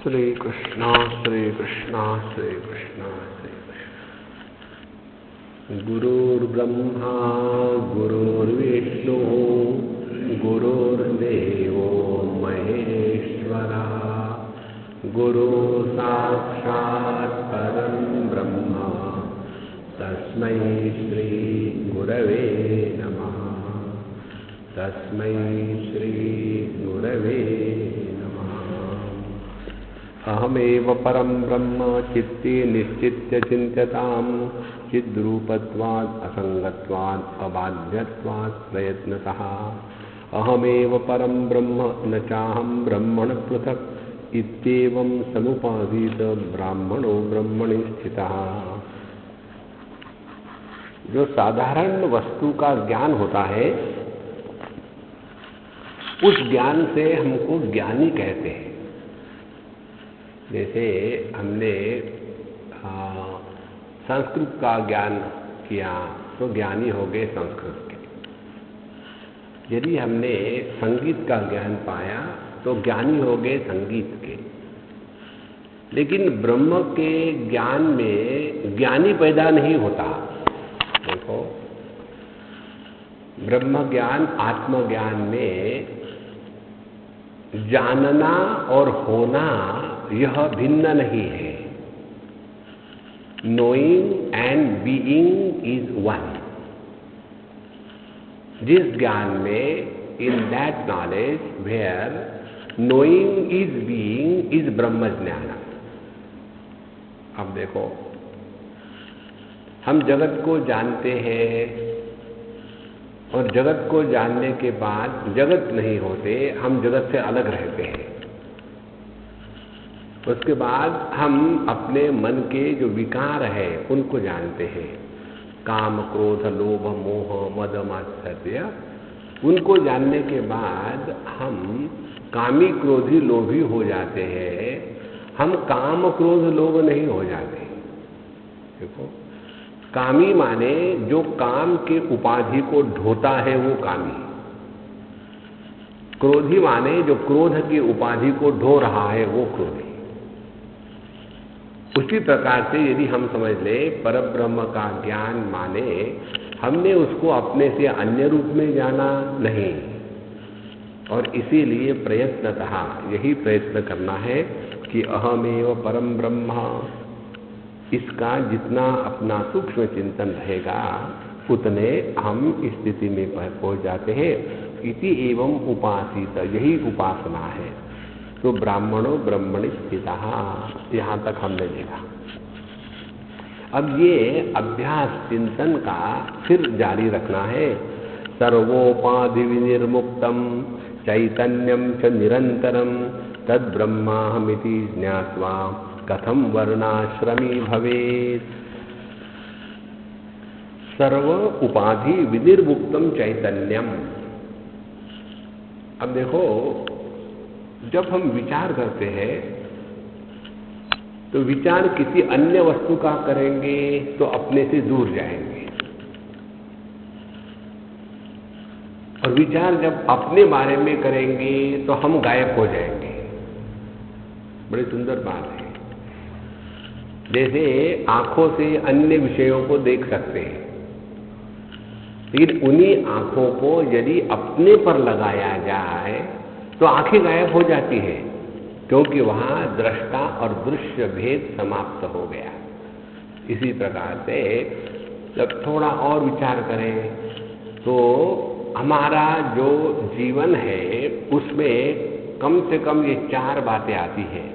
श्री कृष्णा श्री कृष्णा श्री कृष्णा श्री कृष्ण। गुरुर्ब्रह्मा गुरुर्विष्णु गुरुर्देवो महेश्वरा गुरु साक्षात् परं ब्रह्म तस्मै श्री गुरवे नमः। तस्मै श्री गुरवे अहमेव परं ब्रह्म चित्ते निश्चित्य चिन्त्यतां चिद्रूपत्वात् असंगत्वात् अबाध्यत्वात् प्रयत्नतः अहमेव परं ब्रह्म न चाहं ब्रह्मण पृथक् इत्येवं समुपादित ब्राह्मणो ब्रह्मणि स्थितः। जो साधारण वस्तु का ज्ञान होता है उस ज्ञान से हमको ज्ञानी कहते हैं। जैसे हमने संस्कृत का ज्ञान किया तो ज्ञानी हो गए संस्कृत के। यदि हमने संगीत का ज्ञान पाया तो ज्ञानी हो गए संगीत के। लेकिन ब्रह्म के ज्ञान में ज्ञानी पैदा नहीं होता। देखो, ब्रह्म ज्ञान आत्मज्ञान में जानना और होना यह भिन्न नहीं है। Knowing and being is one. जिस ज्ञान में in that knowledge where knowing is being is ब्रह्म ज्ञान। अब देखो, हम जगत को जानते हैं और जगत को जानने के बाद जगत नहीं होते, हम जगत से अलग रहते हैं। उसके बाद हम अपने मन के जो विकार है उनको जानते हैं, काम क्रोध लोभ मोह मद मात्सर्य। उनको जानने के बाद हम कामी क्रोधी लोभी हो जाते हैं। हम काम क्रोध लोभ नहीं हो जाते। देखो, कामी माने जो काम के उपाधि को ढोता है वो कामी। क्रोधी माने जो क्रोध की उपाधि को ढो रहा है वो क्रोधी। उसी प्रकार से यदि हम समझ ले परब्रह्म का ज्ञान माने हमने उसको अपने से अन्य रूप में जाना नहीं, और इसीलिए प्रयत्नतः यही प्रयत्न करना है कि अहमेव परम ब्रह्म। इसका जितना अपना सूक्ष्म चिंतन रहेगा उतने हम इस स्थिति में पहुंच जाते हैं। इति एवं उपासित, यही उपासना है। तो ब्राह्मणो ब्रह्मणि स्थितः, यहाँ तक हमने देखा। अब ये अभ्यास चिंतन का फिर जारी रखना है। सर्वोपाधि विनिर्मुक्तम चैतन्यम च निरंतरम तद ब्रह्माहमिति ज्ञात्वा कथम वर्णाश्रमी भवेत्। सर्व उपाधि विनिर्मुक्तम चैतन्यम। अब देखो, जब हम विचार करते हैं तो विचार किसी अन्य वस्तु का करेंगे तो अपने से दूर जाएंगे, और विचार जब अपने बारे में करेंगे तो हम गायब हो जाएंगे। बड़ी सुंदर बात है। जैसे आंखों से अन्य विषयों को देख सकते हैं, लेकिन उन्हीं आंखों को यदि अपने पर लगाया जाए तो आंखें गायब हो जाती है, क्योंकि वहां दृष्टा और दृश्य भेद समाप्त हो गया। इसी प्रकार से जब थोड़ा और विचार करें तो हमारा जो जीवन है उसमें कम से कम ये चार बातें आती हैं।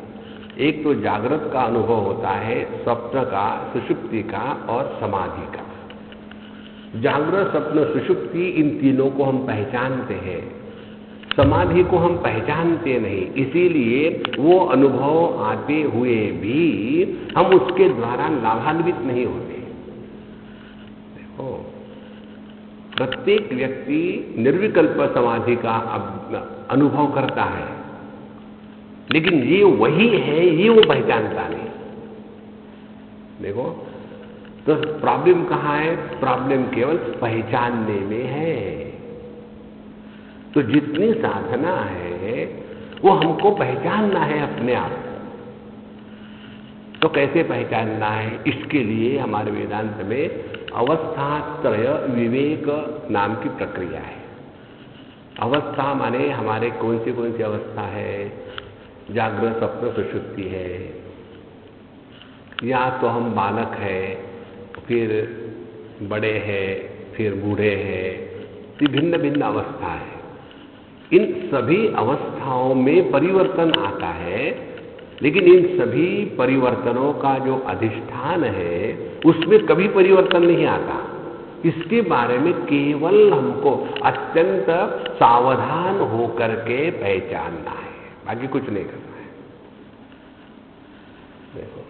एक तो जागृत का अनुभव होता है, स्वप्न का, सुषुप्ति का और समाधि का। जागृत, स्वप्न, सुषुप्ति, इन तीनों को हम पहचानते हैं, समाधि को हम पहचानते नहीं। इसीलिए वो अनुभव आते हुए भी हम उसके द्वारा लाभान्वित नहीं होते। देखो, प्रत्येक व्यक्ति निर्विकल्प समाधि का अनुभव करता है, लेकिन ये वही है ये वो पहचानता नहीं। देखो, तो प्रॉब्लम कहाँ है? प्रॉब्लम केवल पहचानने में है। तो जितनी साधना है वो हमको पहचानना है अपने आप। तो कैसे पहचानना है? इसके लिए हमारे वेदांत में अवस्थात्रय विवेक नाम की प्रक्रिया है। अवस्था माने हमारे कौन सी अवस्था है? जागृत, स्वप्न, सुषुप्ति है, या तो हम बालक हैं, फिर बड़े हैं, फिर बूढ़े हैं। ये भिन्न भिन्न अवस्था है। इन सभी अवस्थाओं में परिवर्तन आता है, लेकिन इन सभी परिवर्तनों का जो अधिष्ठान है उसमें कभी परिवर्तन नहीं आता। इसके बारे में केवल हमको अत्यंत सावधान होकर के पहचानना है, बाकी कुछ नहीं करना है। देखो,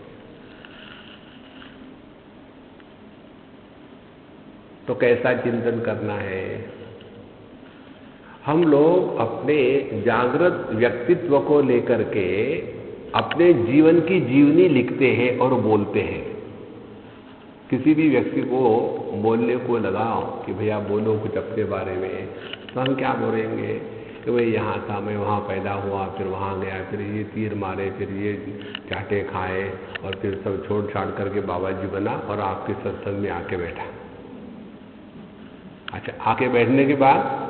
तो कैसा चिंतन करना है? हम लोग अपने जागृत व्यक्तित्व को लेकर के अपने जीवन की जीवनी लिखते हैं और बोलते हैं। किसी भी व्यक्ति को बोलने को लगाओ कि भैया बोलो कुछ अपने बारे में, तो हम क्या बोलेंगे कि भाई यहाँ था, मैं वहाँ पैदा हुआ, फिर वहाँ गया, फिर ये तीर मारे, फिर ये चाटे खाए, और फिर सब छोड़ छाड़ करके बाबा जी बना और आपके सत्संग में आके बैठा। अच्छा, आके बैठने के बाद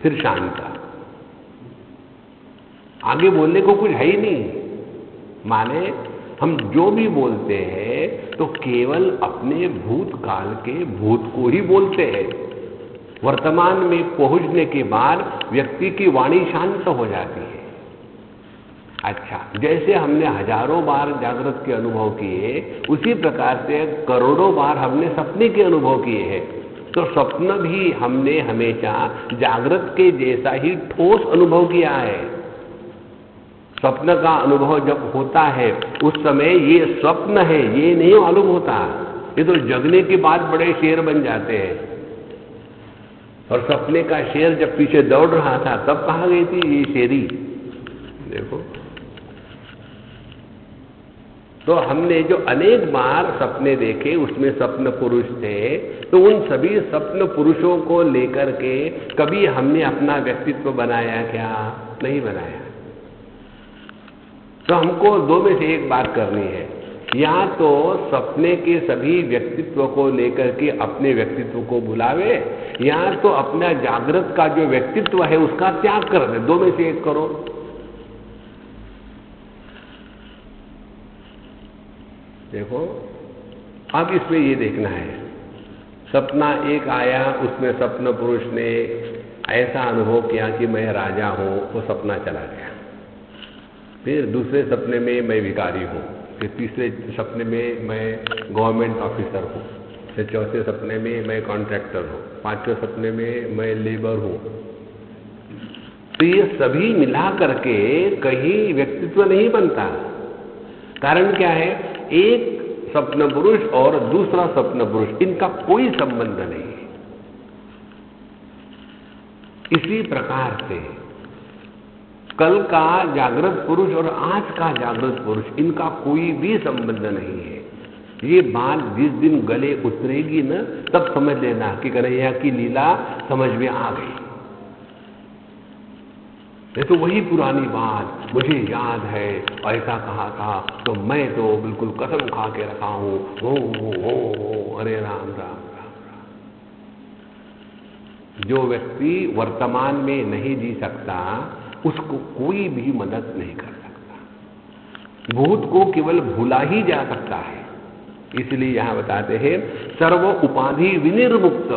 फिर शांत। आगे बोलने को कुछ है ही नहीं। माने हम जो भी बोलते हैं तो केवल अपने भूतकाल के भूत को ही बोलते हैं। वर्तमान में पहुंचने के बाद व्यक्ति की वाणी शांत हो जाती है। अच्छा, जैसे हमने हजारों बार जागृत के अनुभव किए, उसी प्रकार से करोड़ों बार हमने सपने के अनुभव किए हैं। तो स्वप्न भी हमने हमेशा जागृत के जैसा ही ठोस अनुभव किया है। स्वप्न का अनुभव जब होता है उस समय ये स्वप्न है ये नहीं मालूम होता। ये तो जगने के बाद बड़े शेर बन जाते हैं। और सपने का शेर जब पीछे दौड़ रहा था तब कहाँ गई थी ये शेरी? देखो, तो हमने जो अनेक बार सपने देखे उसमें स्वप्न पुरुष थे, तो उन सभी स्वप्न पुरुषों को लेकर के कभी हमने अपना व्यक्तित्व बनाया क्या? नहीं बनाया। तो हमको दो में से एक बात करनी है, या तो सपने के सभी व्यक्तित्व को लेकर के अपने व्यक्तित्व को भुलावे, या तो अपना जागृत का जो व्यक्तित्व है उसका त्याग कर दे। दो में से एक करो। देखो, अब इसमें ये देखना है, सपना एक आया, उसमें स्वप्न पुरुष ने ऐसा अनुभव किया कि मैं राजा हूं, वो सपना चला गया। फिर दूसरे सपने में मैं भिखारी हूँ, फिर तीसरे सपने में मैं गवर्नमेंट ऑफिसर हूँ, फिर चौथे सपने में मैं कॉन्ट्रैक्टर हूँ, पांचवें सपने में मैं लेबर हूँ। तो ये सभी मिला करके कहीं व्यक्तित्व नहीं बनता। कारण क्या है? एक स्वप्न पुरुष और दूसरा स्वप्न पुरुष, इनका कोई संबंध नहीं है। इसी प्रकार से कल का जागृत पुरुष और आज का जागृत पुरुष, इनका कोई भी संबंध नहीं है। ये बात जिस दिन गले उतरेगी न, तब समझ लेना कि कन्हैया की लीला समझ में आ गई। ये तो वही पुरानी बात मुझे याद है, ऐसा कहा था तो मैं तो बिल्कुल कसम खा के रखा हूं, हो अरे राम राम राम राम। जो व्यक्ति वर्तमान में नहीं जी सकता उसको कोई भी मदद नहीं कर सकता। भूत को केवल भुला ही जा सकता है। इसलिए यहां बताते हैं सर्व उपाधि विनिर्मुक्त।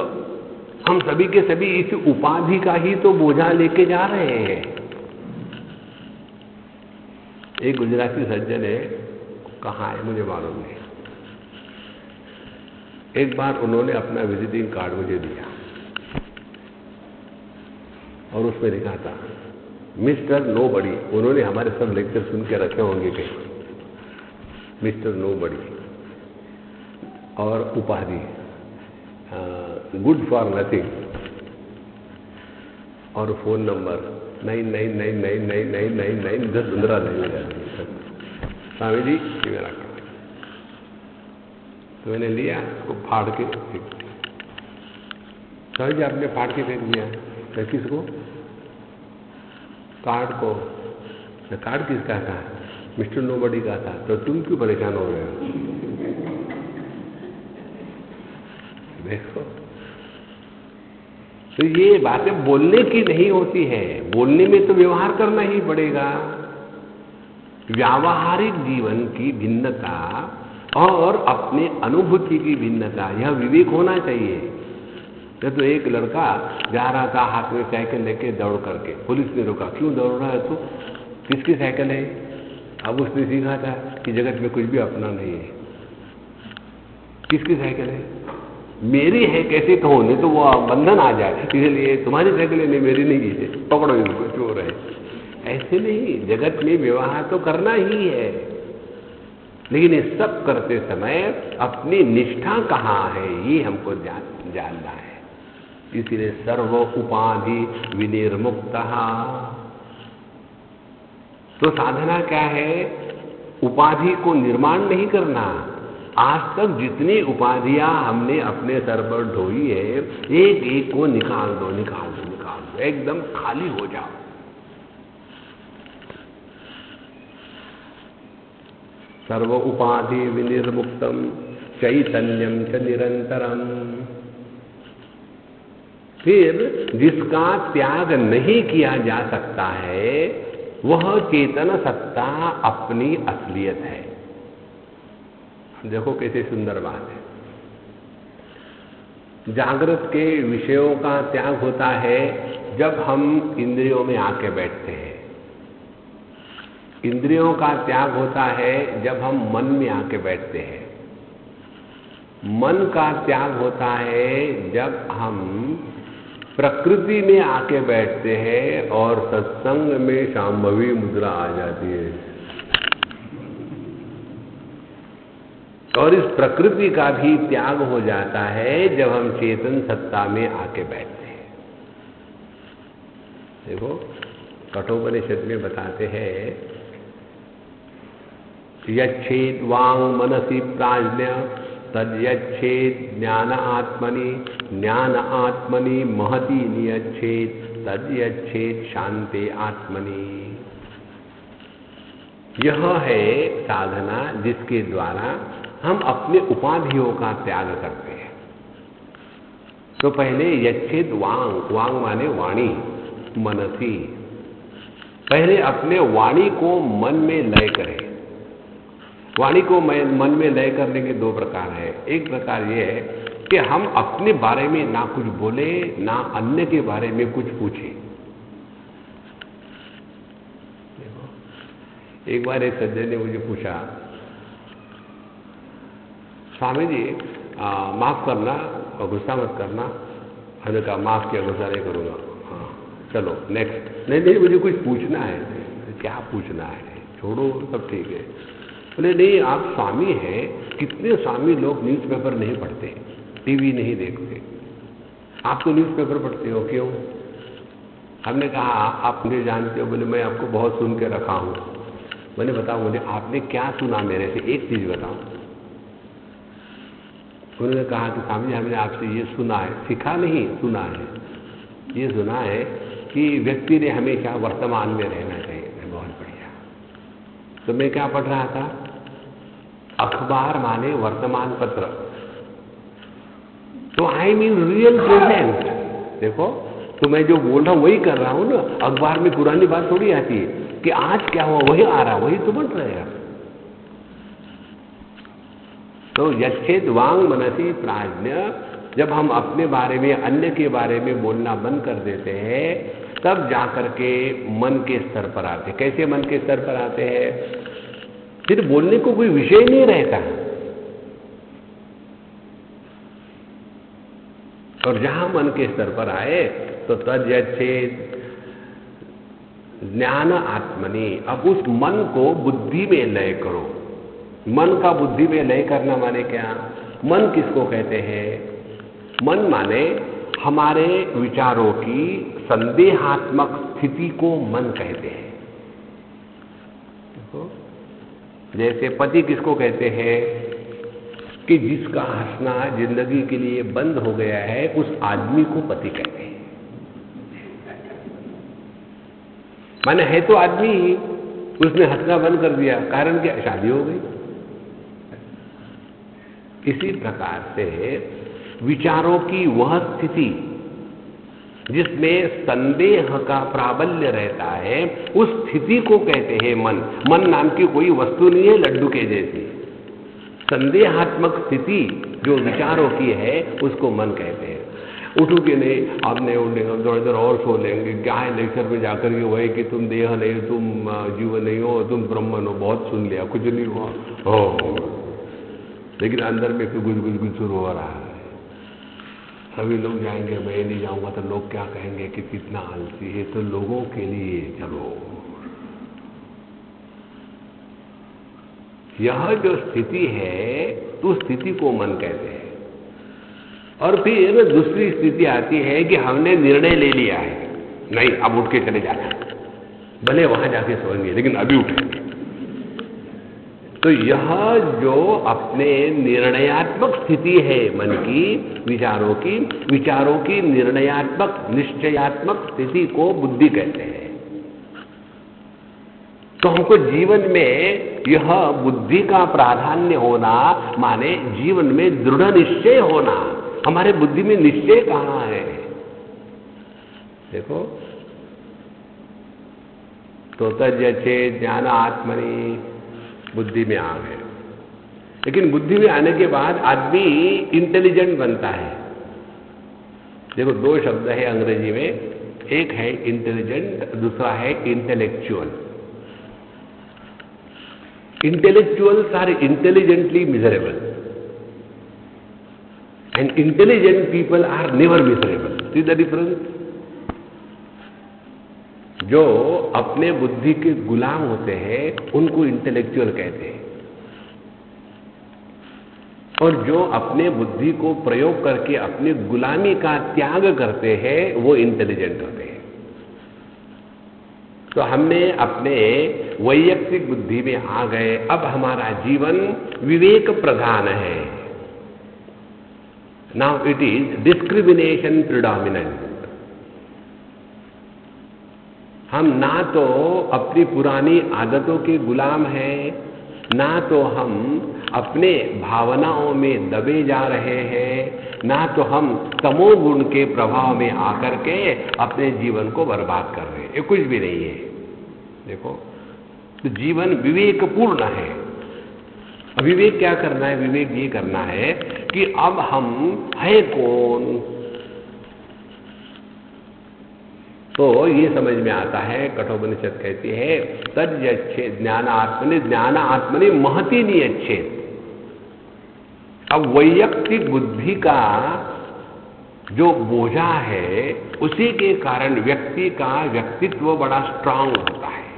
हम सभी के सभी इस उपाधि का ही तो बोझा लेके जा रहे हैं। एक गुजराती सज्जन है, कहाँ है मुझे मालूम नहीं, एक बार उन्होंने अपना विजिटिंग कार्ड मुझे दिया और उसमें लिखा था मिस्टर नोबडी। उन्होंने हमारे सब लेक्चर सुन के रखे होंगे कहीं, मिस्टर नोबडी और उपाधि गुड फॉर नथिंग और फोन नंबर 99999999 10-15 नहीं जाती। स्वामी जी ये मेरा काम। तो मैंने लिया उसको फाड़ के फेंक दिया। स्वामी जी आपने फाड़ के फेंक दिया? तो किसको? कार्ड को। कार्ड किसका था? मिस्टर नोबडी का था, तो तुम क्यों परेशान हो रहे हो? देखो, तो ये बातें बोलने की नहीं होती है, बोलने में तो व्यवहार करना ही पड़ेगा। व्यावहारिक जीवन की भिन्नता और अपने अनुभूति की भिन्नता, यह विवेक होना चाहिए। तो एक लड़का जा रहा था हाथ में साइकिल लेके दौड़ करके, पुलिस ने रोका, क्यों दौड़ रहा है तू, किसकी साइकिल है? अब उसने सीखा था कि जगत में कुछ भी अपना नहीं है। किसकी साइकिल है? मेरी है कैसे कहो, नहीं तो वो बंधन आ जाए, इसलिए तुम्हारी साइकिल है, नहीं मेरी नहीं है, पकड़ो इनको, चोर है। ऐसे नहीं, जगत में व्यवहार तो करना ही है, लेकिन ये सब करते समय अपनी निष्ठा कहाँ है ये हमको जानना है। इसलिए सर्व उपाधि विनिर्मुक्तः। तो साधना क्या है? उपाधि को निर्माण नहीं करना। आज तक जितनी उपाधियां हमने अपने सर पर ढोई है, एक एक को निकाल दो, निकाल दो, निकाल दो, एकदम खाली हो जाओ। सर्व उपाधि विनिर्मुक्तम चैतन्यम च निरंतरम। फिर जिसका त्याग नहीं किया जा सकता है, वह चेतन सत्ता अपनी असलियत है। देखो कैसे सुंदर बात है। जागृत के विषयों का त्याग होता है जब हम इंद्रियों में आके बैठते हैं। इंद्रियों का त्याग होता है जब हम मन में आके बैठते हैं। मन का त्याग होता है जब हम प्रकृति में आके बैठते हैं और सत्संग में शांभवी मुद्रा आ जाती है। और इस प्रकृति का भी त्याग हो जाता है जब हम चेतन सत्ता में आके बैठते हैं। देखो कठोपनिषद में बताते हैं, यच्छेद वांग मनसि प्राज्ञ तद्यच्छेद ज्ञान आत्मनि, ज्ञान आत्मनि महति नियच्छेद तद्यच्छेद शांते आत्मनि। यह है साधना जिसके द्वारा हम अपने उपाधियों का त्याग करते हैं। तो पहले यच्छेद वांग, वांग माने वाणी, मनसी, पहले अपने वाणी को मन में लय करें। वाणी को मन में लय करने के दो प्रकार है। एक प्रकार यह है कि हम अपने बारे में ना कुछ बोले, ना अन्य के बारे में कुछ पूछे। एक बार एक सज्जन ने मुझे पूछा, स्वामी जी माफ करना और गुस्सा मत करना। हमने कहा माफ किया, गुस्सा नहीं करूंगा। हाँ चलो नेक्स्ट। नहीं मुझे कुछ पूछना है। क्या पूछना है? छोड़ो सब ठीक है। बोले नहीं आप स्वामी हैं, कितने स्वामी लोग न्यूज़पेपर नहीं पढ़ते, टीवी नहीं देखते, आप तो न्यूज़पेपर पढ़ते हो, क्यों? हमने कहा आप मुझे जानते हो? बोले मैं आपको बहुत सुन के रखा हूं। मैंने बताओ मुझे आपने क्या सुना मेरे से, एक चीज बताओ। उन्होंने कहा कि स्वामी जी हमने आपसे ये सुना है, सीखा नहीं सुना है, ये सुना है कि व्यक्ति ने हमेशा वर्तमान में रहना चाहिए। बहुत बढ़िया। तो मैं क्या पढ़ रहा था? अखबार माने वर्तमान पत्र। तो आई मीन रियल प्रेजेंट। देखो तो मैं जो बोल रहा हूं वही कर रहा हूं ना। अखबार में पुरानी बात थोड़ी आती है कि आज क्या हुआ वही आ रहा, वही तो बन रहे हैं। तो यच्छेद वांग मनसि प्राज्ञ, जब हम अपने बारे में अन्य के बारे में बोलना बंद कर देते हैं, तब जाकर के मन के स्तर पर आते। कैसे मन के स्तर पर आते हैं? फिर बोलने को कोई विषय नहीं रहता। और जहां मन के स्तर पर आए तो तद्यच्छेद ज्ञान आत्मनि। अब उस मन को बुद्धि में लय करो। मन का बुद्धि में लय करना माने क्या? मन किसको कहते हैं? मन माने हमारे विचारों की संदेहात्मक स्थिति को मन कहते हैं। देखो जैसे पति किसको कहते हैं? कि जिसका हंसना जिंदगी के लिए बंद हो गया है, उस आदमी को पति कहते हैं। माने है तो आदमी ही, उसने हंसना बंद कर दिया, कारण क्या? शादी हो गई। इसी प्रकार से विचारों की वह स्थिति जिसमें संदेह का प्राबल्य रहता है, उस स्थिति को कहते हैं मन। मन नाम की कोई वस्तु नहीं है लड्डू के जैसी। संदेहात्मक स्थिति जो विचारों की है उसको मन कहते हैं। उठोगे नहीं, आप नहीं उठेंगे, थोड़ी देर और सो लेंगे, क्या है लेक्चर में जाकर के वही कि तुम देह नहीं, तुम जीवन नहीं हो, तुम ब्रह्मन हो, बहुत सुन लिया, कुछ नहीं हुआ हो, लेकिन अंदर में फिर गुज शुरू हो रहा है। सभी लोग जाएंगे, मैं नहीं जाऊंगा तो लोग क्या कहेंगे कि कितना आलसी है। तो लोगों के लिए चलो, यह जो स्थिति है तो स्थिति को मन कहते हैं। और फिर दूसरी स्थिति आती है कि हमने निर्णय ले लिया है, नहीं अब उठ के चले जाना, भले वहां जाके सोएंगे लेकिन अभी उठेंगे। तो यह जो अपने निर्णयात्मक स्थिति है मन की, विचारों की निर्णयात्मक निश्चयात्मक स्थिति को बुद्धि कहते हैं। तो हमको जीवन में यह बुद्धि का प्राधान्य होना माने जीवन में दृढ़ निश्चय होना। हमारे बुद्धि में निश्चय कहाँ है? देखो, तो तज्जचे ज्ञान आत्मनि, बुद्धि में आ गए। लेकिन बुद्धि में आने के बाद आदमी इंटेलिजेंट बनता है। देखो, दो शब्द है अंग्रेजी में, एक है इंटेलिजेंट, दूसरा है intellectual. Intellectuals are intelligently miserable and intelligent people are never miserable. See the difference? जो अपने बुद्धि के गुलाम होते हैं उनको इंटेलेक्चुअल कहते हैं, और जो अपने बुद्धि को प्रयोग करके अपनी गुलामी का त्याग करते हैं वो इंटेलिजेंट होते हैं। तो हमने अपने वैयक्तिक बुद्धि में आ गए, अब हमारा जीवन विवेक प्रधान है। Now it is discrimination predominant. हम ना तो अपनी पुरानी आदतों के गुलाम हैं, ना तो हम अपने भावनाओं में दबे जा रहे हैं, ना तो हम तमोगुण के प्रभाव में आकर के अपने जीवन को बर्बाद कर रहे हैं। ये कुछ भी नहीं है। देखो, तो जीवन विवेकपूर्ण है। विवेक क्या करना है? विवेक ये करना है कि अब हम है कौन। तो ये समझ में आता है, कठोपनिषद कहती है तज्जच्छेद ज्ञान आत्मनि महति नियच्छेद। अब वैयक्तिक बुद्धि का जो बोझा है उसी के कारण व्यक्ति का व्यक्तित्व बड़ा स्ट्रांग होता है।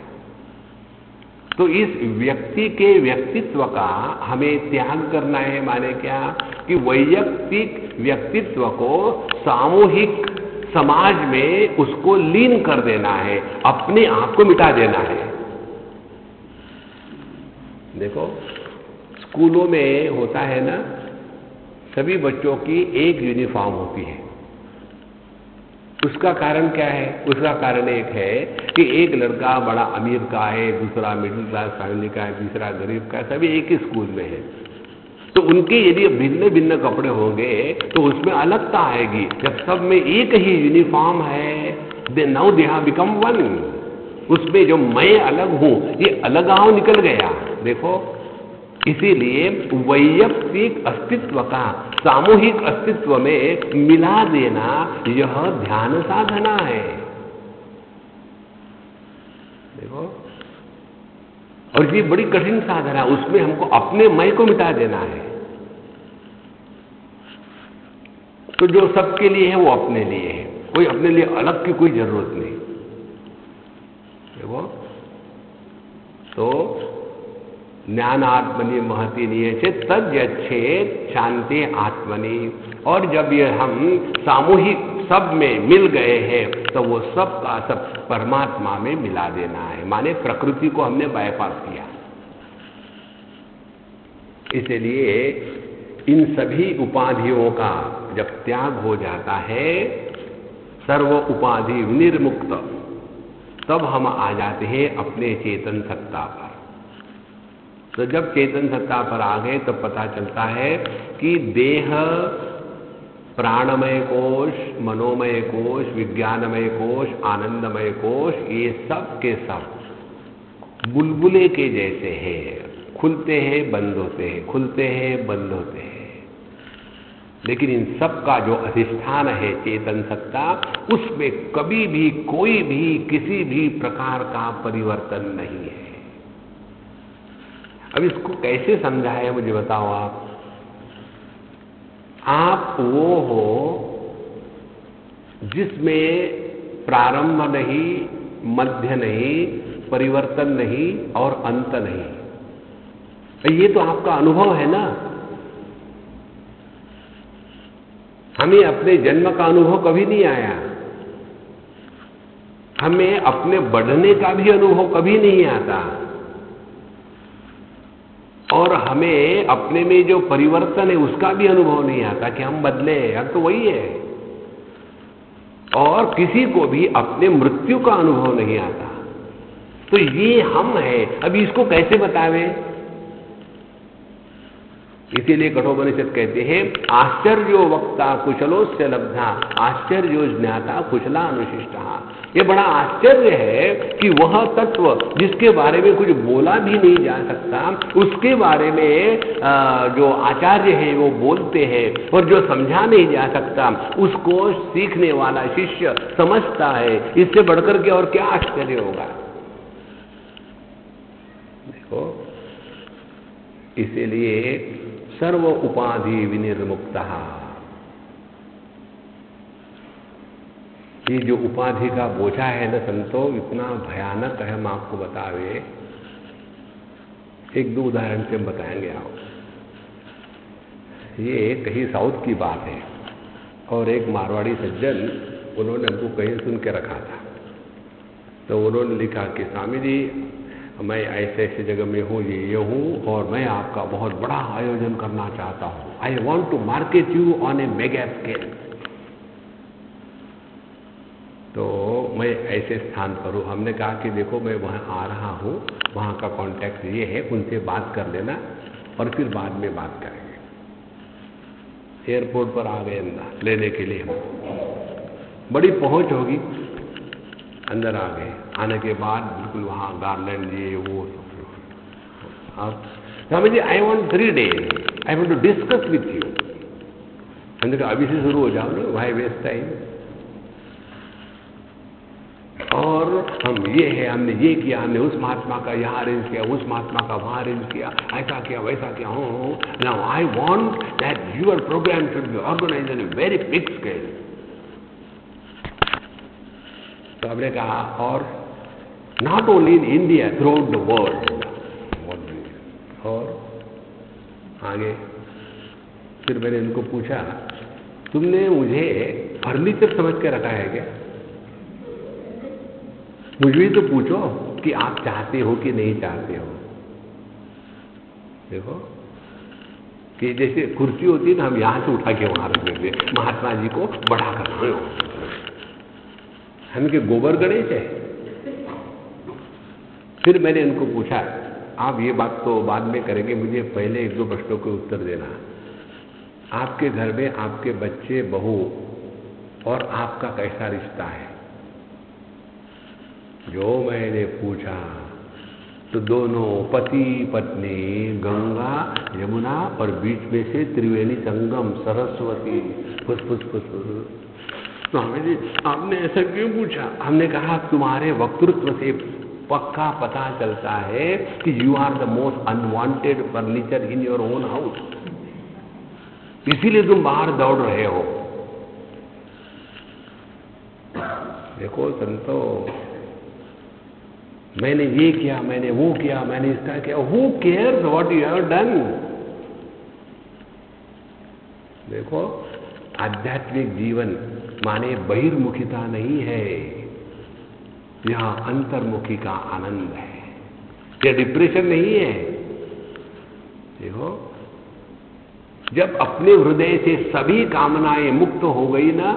तो इस व्यक्ति के व्यक्तित्व का हमें त्याग करना है। माने क्या? कि वैयक्तिक व्यक्तित्व को सामूहिक समाज में उसको लीन कर देना है, अपने आप को मिटा देना है। देखो, स्कूलों में होता है ना, सभी बच्चों की एक यूनिफॉर्म होती है। उसका कारण क्या है? उसका कारण एक है कि एक लड़का बड़ा अमीर का है, दूसरा मिडिल क्लास फैमिली का है, तीसरा गरीब का है, सभी एक ही स्कूल में है। तो उनके यदि भिन्न भिन्न कपड़े होंगे तो उसमें अलगता आएगी। जब सब में एक ही यूनिफॉर्म है, now they have become one. उसमें जो मैं अलग हूं, ये अलगाव निकल गया। देखो, इसीलिए वैयक्तिक अस्तित्व का सामूहिक अस्तित्व में मिला देना यह ध्यान साधना है। देखो, और ये बड़ी कठिन साधना है। उसमें हमको अपने मैं को मिटा देना है। तो जो सबके लिए है वो अपने लिए है, कोई अपने लिए अलग की कोई जरूरत नहीं। देखो, तो ज्ञान आत्मनि महति नियच्छेद तज्जच्छेद शांति आत्मनि। और जब ये हम सामूहिक सब में मिल गए हैं तो वो सब का सब परमात्मा में मिला देना है। माने प्रकृति को हमने बायपास किया। इसलिए इन सभी उपाधियों का जब त्याग हो जाता है, सर्व उपाधि विनिर्मुक्त, तब हम आ जाते हैं अपने चेतन सत्ता पर। तो जब चेतन सत्ता पर आ गए तब पता चलता है कि देह, प्राणमय कोश, मनोमय कोश, विज्ञानमय कोश, आनंदमय कोश, ये सब के सब बुलबुले के जैसे हैं, खुलते हैं बंद होते हैं, खुलते हैं बंद होते हैं। लेकिन इन सब का जो अधिष्ठान है चेतन सत्ता, उसमें कभी भी कोई भी किसी भी प्रकार का परिवर्तन नहीं है। अब इसको कैसे समझाएं मुझे बताओ आप वो हो जिसमें प्रारंभ नहीं, मध्य नहीं, परिवर्तन नहीं और अंत नहीं। ये तो आपका अनुभव है ना। हमें अपने जन्म का अनुभव कभी नहीं आया, हमें अपने बढ़ने का भी अनुभव कभी नहीं आता, और हमें अपने में जो परिवर्तन है उसका भी अनुभव नहीं आता कि हम बदले। अब तो वही है। और किसी को भी अपने मृत्यु का अनुभव नहीं आता। तो ये हम है। अब इसको कैसे बतावे? इसीलिए कठोपनिषद कहते हैं आश्चर्यो वक्ता कुशलोस्य लब्धा आश्चर्यो ज्ञाता कुशला अनुशिष्टा। ये बड़ा आश्चर्य है कि वह तत्व जिसके बारे में कुछ बोला भी नहीं जा सकता, उसके बारे में जो आचार्य है वो बोलते हैं, और जो समझा नहीं जा सकता उसको सीखने वाला शिष्य समझता है। इससे बढ़कर के और क्या आश्चर्य होगा? देखो, इसीलिए सर्व उपाधि विनिर्मुक्ता। ये जो उपाधि का बोझा है ना संतो, इतना भयानक है, हम आपको बतावे। एक दो उदाहरण से हम बताएंगे आप। ये कहीं साउथ की बात है, और एक मारवाड़ी सज्जन, उन्होंने हमको कहीं सुन के रखा था। तो उन्होंने लिखा कि स्वामी जी, मैं ऐसे ऐसे जगह में हूँ, ये हूँ, और मैं आपका बहुत बड़ा आयोजन करना चाहता हूँ। I want to market you on a mega scale. तो मैं ऐसे स्थान पर हूँ। हमने कहा कि देखो मैं वहाँ आ रहा हूँ, वहाँ का कॉन्टैक्ट ये है, उनसे बात कर लेना और फिर बाद में बात करेंगे। एयरपोर्ट पर आ गए अंदर लेने के लिए, हम बड़ी पहुँच होगी, अंदर आ गए। आने के बाद बिल्कुल वहाँ गार्लैंड ये वो सब। Swami ji, I want 3 days, I want to discuss with you. हमने कहा अभी से शुरू हो जाओ ना, वाई वेस्ट टाइम। और हम ये है, हमने ये किया, हमने उस महात्मा का यहाँ अरेंज किया, उस महात्मा का वहाँ अरेंज किया, ऐसा किया वैसा किया। हो now I want that your programme should be organised in a very big scale. तो हमने कहा, और not only in India, throughout the world. और आगे फिर मैंने इनको पूछा, तुमने मुझे फर्नीचर समझ के रखा है क्या? मुझे भी तो पूछो कि आप चाहते हो कि नहीं चाहते हो। देखो कि जैसे कुर्सी होती है ना, हम यहां से उठा के वहां रख देते, महात्मा जी को बढ़ा कर रहे हो, हम के गोबर गणेश है। फिर मैंने इनको पूछा, आप ये बात तो बाद में करेंगे, मुझे पहले 1-2 प्रश्नों के उत्तर देना। आपके घर में आपके बच्चे, बहू और आपका कैसा रिश्ता है? जो मैंने पूछा तो दोनों पति पत्नी, गंगा यमुना और बीच में से त्रिवेणी संगम सरस्वती, फुस फुस फुस फुस। स्वामी जी, आपने ऐसा क्यों पूछा? हमने कहा तुम्हारे वक्तृत्व से पक्का पता चलता है कि you are the most unwanted furniture in your own house, इसीलिए तुम बाहर दौड़ रहे हो। देखो संतो, मैंने ये किया, मैंने वो किया, मैंने इसका किया, who cares what you have done. देखो, आध्यात्मिक जीवन माने बहिर्मुखिता नहीं है, यह अंतर्मुखी का आनंद है, यह डिप्रेशन नहीं है। देखो, जब अपने हृदय से सभी कामनाएं मुक्त हो गई ना,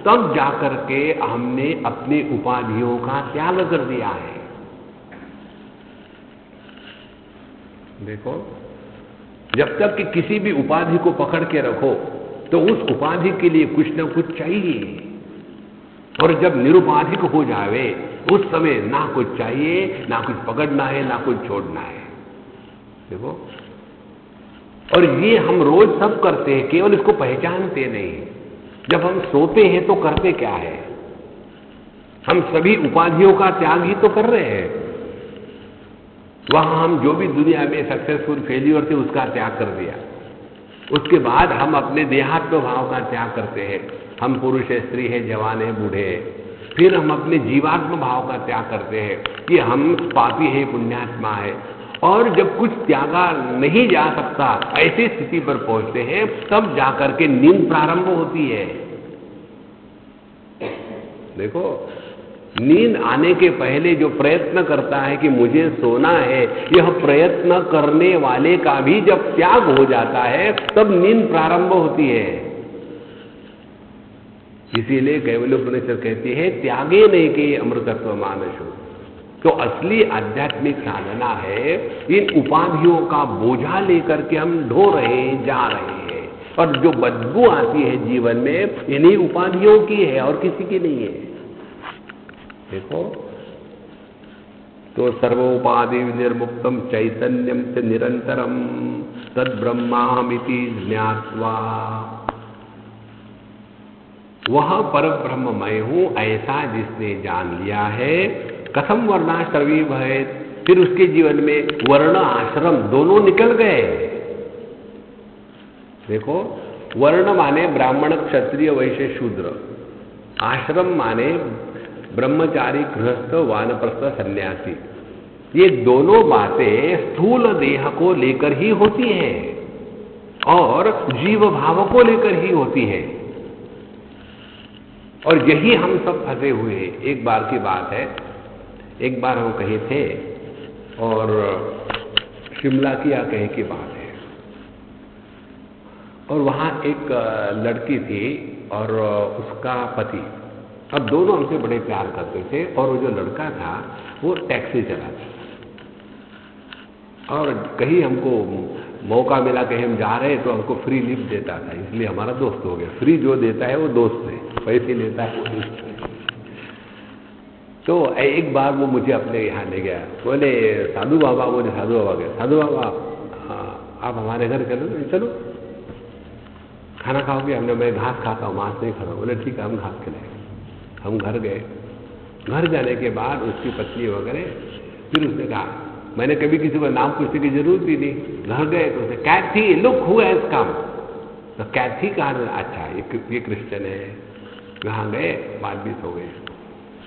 तब जाकर के हमने अपनी उपाधियों का त्याग कर दिया है। देखो, जब तक कि किसी भी उपाधि को पकड़ के रखो तो उस उपाधि के लिए कुछ ना कुछ चाहिए, और जब निरुपाधिक हो जावे उस समय ना कुछ चाहिए, ना कुछ पकड़ना है, ना कुछ छोड़ना है। देखो, और ये हम रोज सब करते हैं, केवल इसको पहचानते नहीं। जब हम सोते हैं तो करते क्या है? हम सभी उपाधियों का त्याग ही तो कर रहे हैं। वहां हम जो भी दुनिया में सक्सेसफुल फेल्यूर थे उसका त्याग कर दिया। उसके बाद हम अपने देहात्म भाव का त्याग करते हैं। हम पुरुष है, स्त्री है, जवान है, बूढ़े हैं। फिर हम अपने जीवात्म भाव का त्याग करते हैं कि हम पापी है, पुण्यात्मा है। और जब कुछ त्यागा नहीं जा सकता, ऐसी स्थिति पर पहुंचते हैं, तब जाकर के नींद प्रारंभ होती है। देखो, नींद आने के पहले जो प्रयत्न करता है कि मुझे सोना है, यह प्रयत्न करने वाले का भी जब त्याग हो जाता है तब नींद प्रारंभ होती है। इसीलिए कैवल्योपनिषद कहती है, त्यागे नहीं के अमृतत्व मानसो। तो असली आध्यात्मिक साधना है इन उपाधियों का बोझा लेकर के हम ढो रहे जा रहे हैं, और जो बदबू आती है जीवन में इन्हीं उपाधियों की है और किसी की नहीं है। देखो, तो सर्वोपाधि निर्मुक्तम चैतन्यम च निरंतरम तद ब्रह्माहमिति ज्ञात्वा, वह पर ब्रह्म मैं हूं ऐसा जिसने जान लिया है। कथम वर्णाश्रमी भय, फिर उसके जीवन में वर्ण आश्रम दोनों निकल गए। देखो, वर्ण माने ब्राह्मण, क्षत्रिय, वैश्य, शूद्र। आश्रम माने ब्रह्मचारी, गृहस्थ, वानप्रस्थ, सन्यासी। ये दोनों बातें स्थूल देह को लेकर ही होती हैं और जीव भाव को लेकर ही होती हैं, और यही हम सब फंसे हुए हैं। एक बार की बात है, एक बार हम कहीं थे और शिमला की या कहीं की बात है, और वहाँ एक लड़की थी और उसका पति। अब दोनों हमसे बड़े प्यार करते थे, और वो जो लड़का था वो टैक्सी चलाता था, और कहीं हमको मौका मिला, कहीं हम जा रहे तो हमको फ्री लिफ्ट देता था, इसलिए हमारा दोस्त हो गया। फ्री जो देता है वो दोस्त है, पैसे लेता है वो दोस्त है। तो एक बार वो मुझे अपने यहाँ ले गया, बोले साधु बाबा, बोले साधु बाबा गए, साधु बाबा आप हमारे घर चलो, चलो खाना खाओगे? हमने, मैं घास खाता हूँ, मांस नहीं खाता। बोले ठीक है, हम घास खिलाए। हम घर गए। घर जाने के बाद उसकी पत्नी वगैरह, फिर उसने कहा, मैंने कभी किसी को नाम पूछने की जरूरत ही नहीं। घर गए तो उसे कैथी, लुक हु हैज कम। तो कैथी कहा, अच्छा ये क्रिश्चियन है। वहाँ गए, बातचीत हो गई,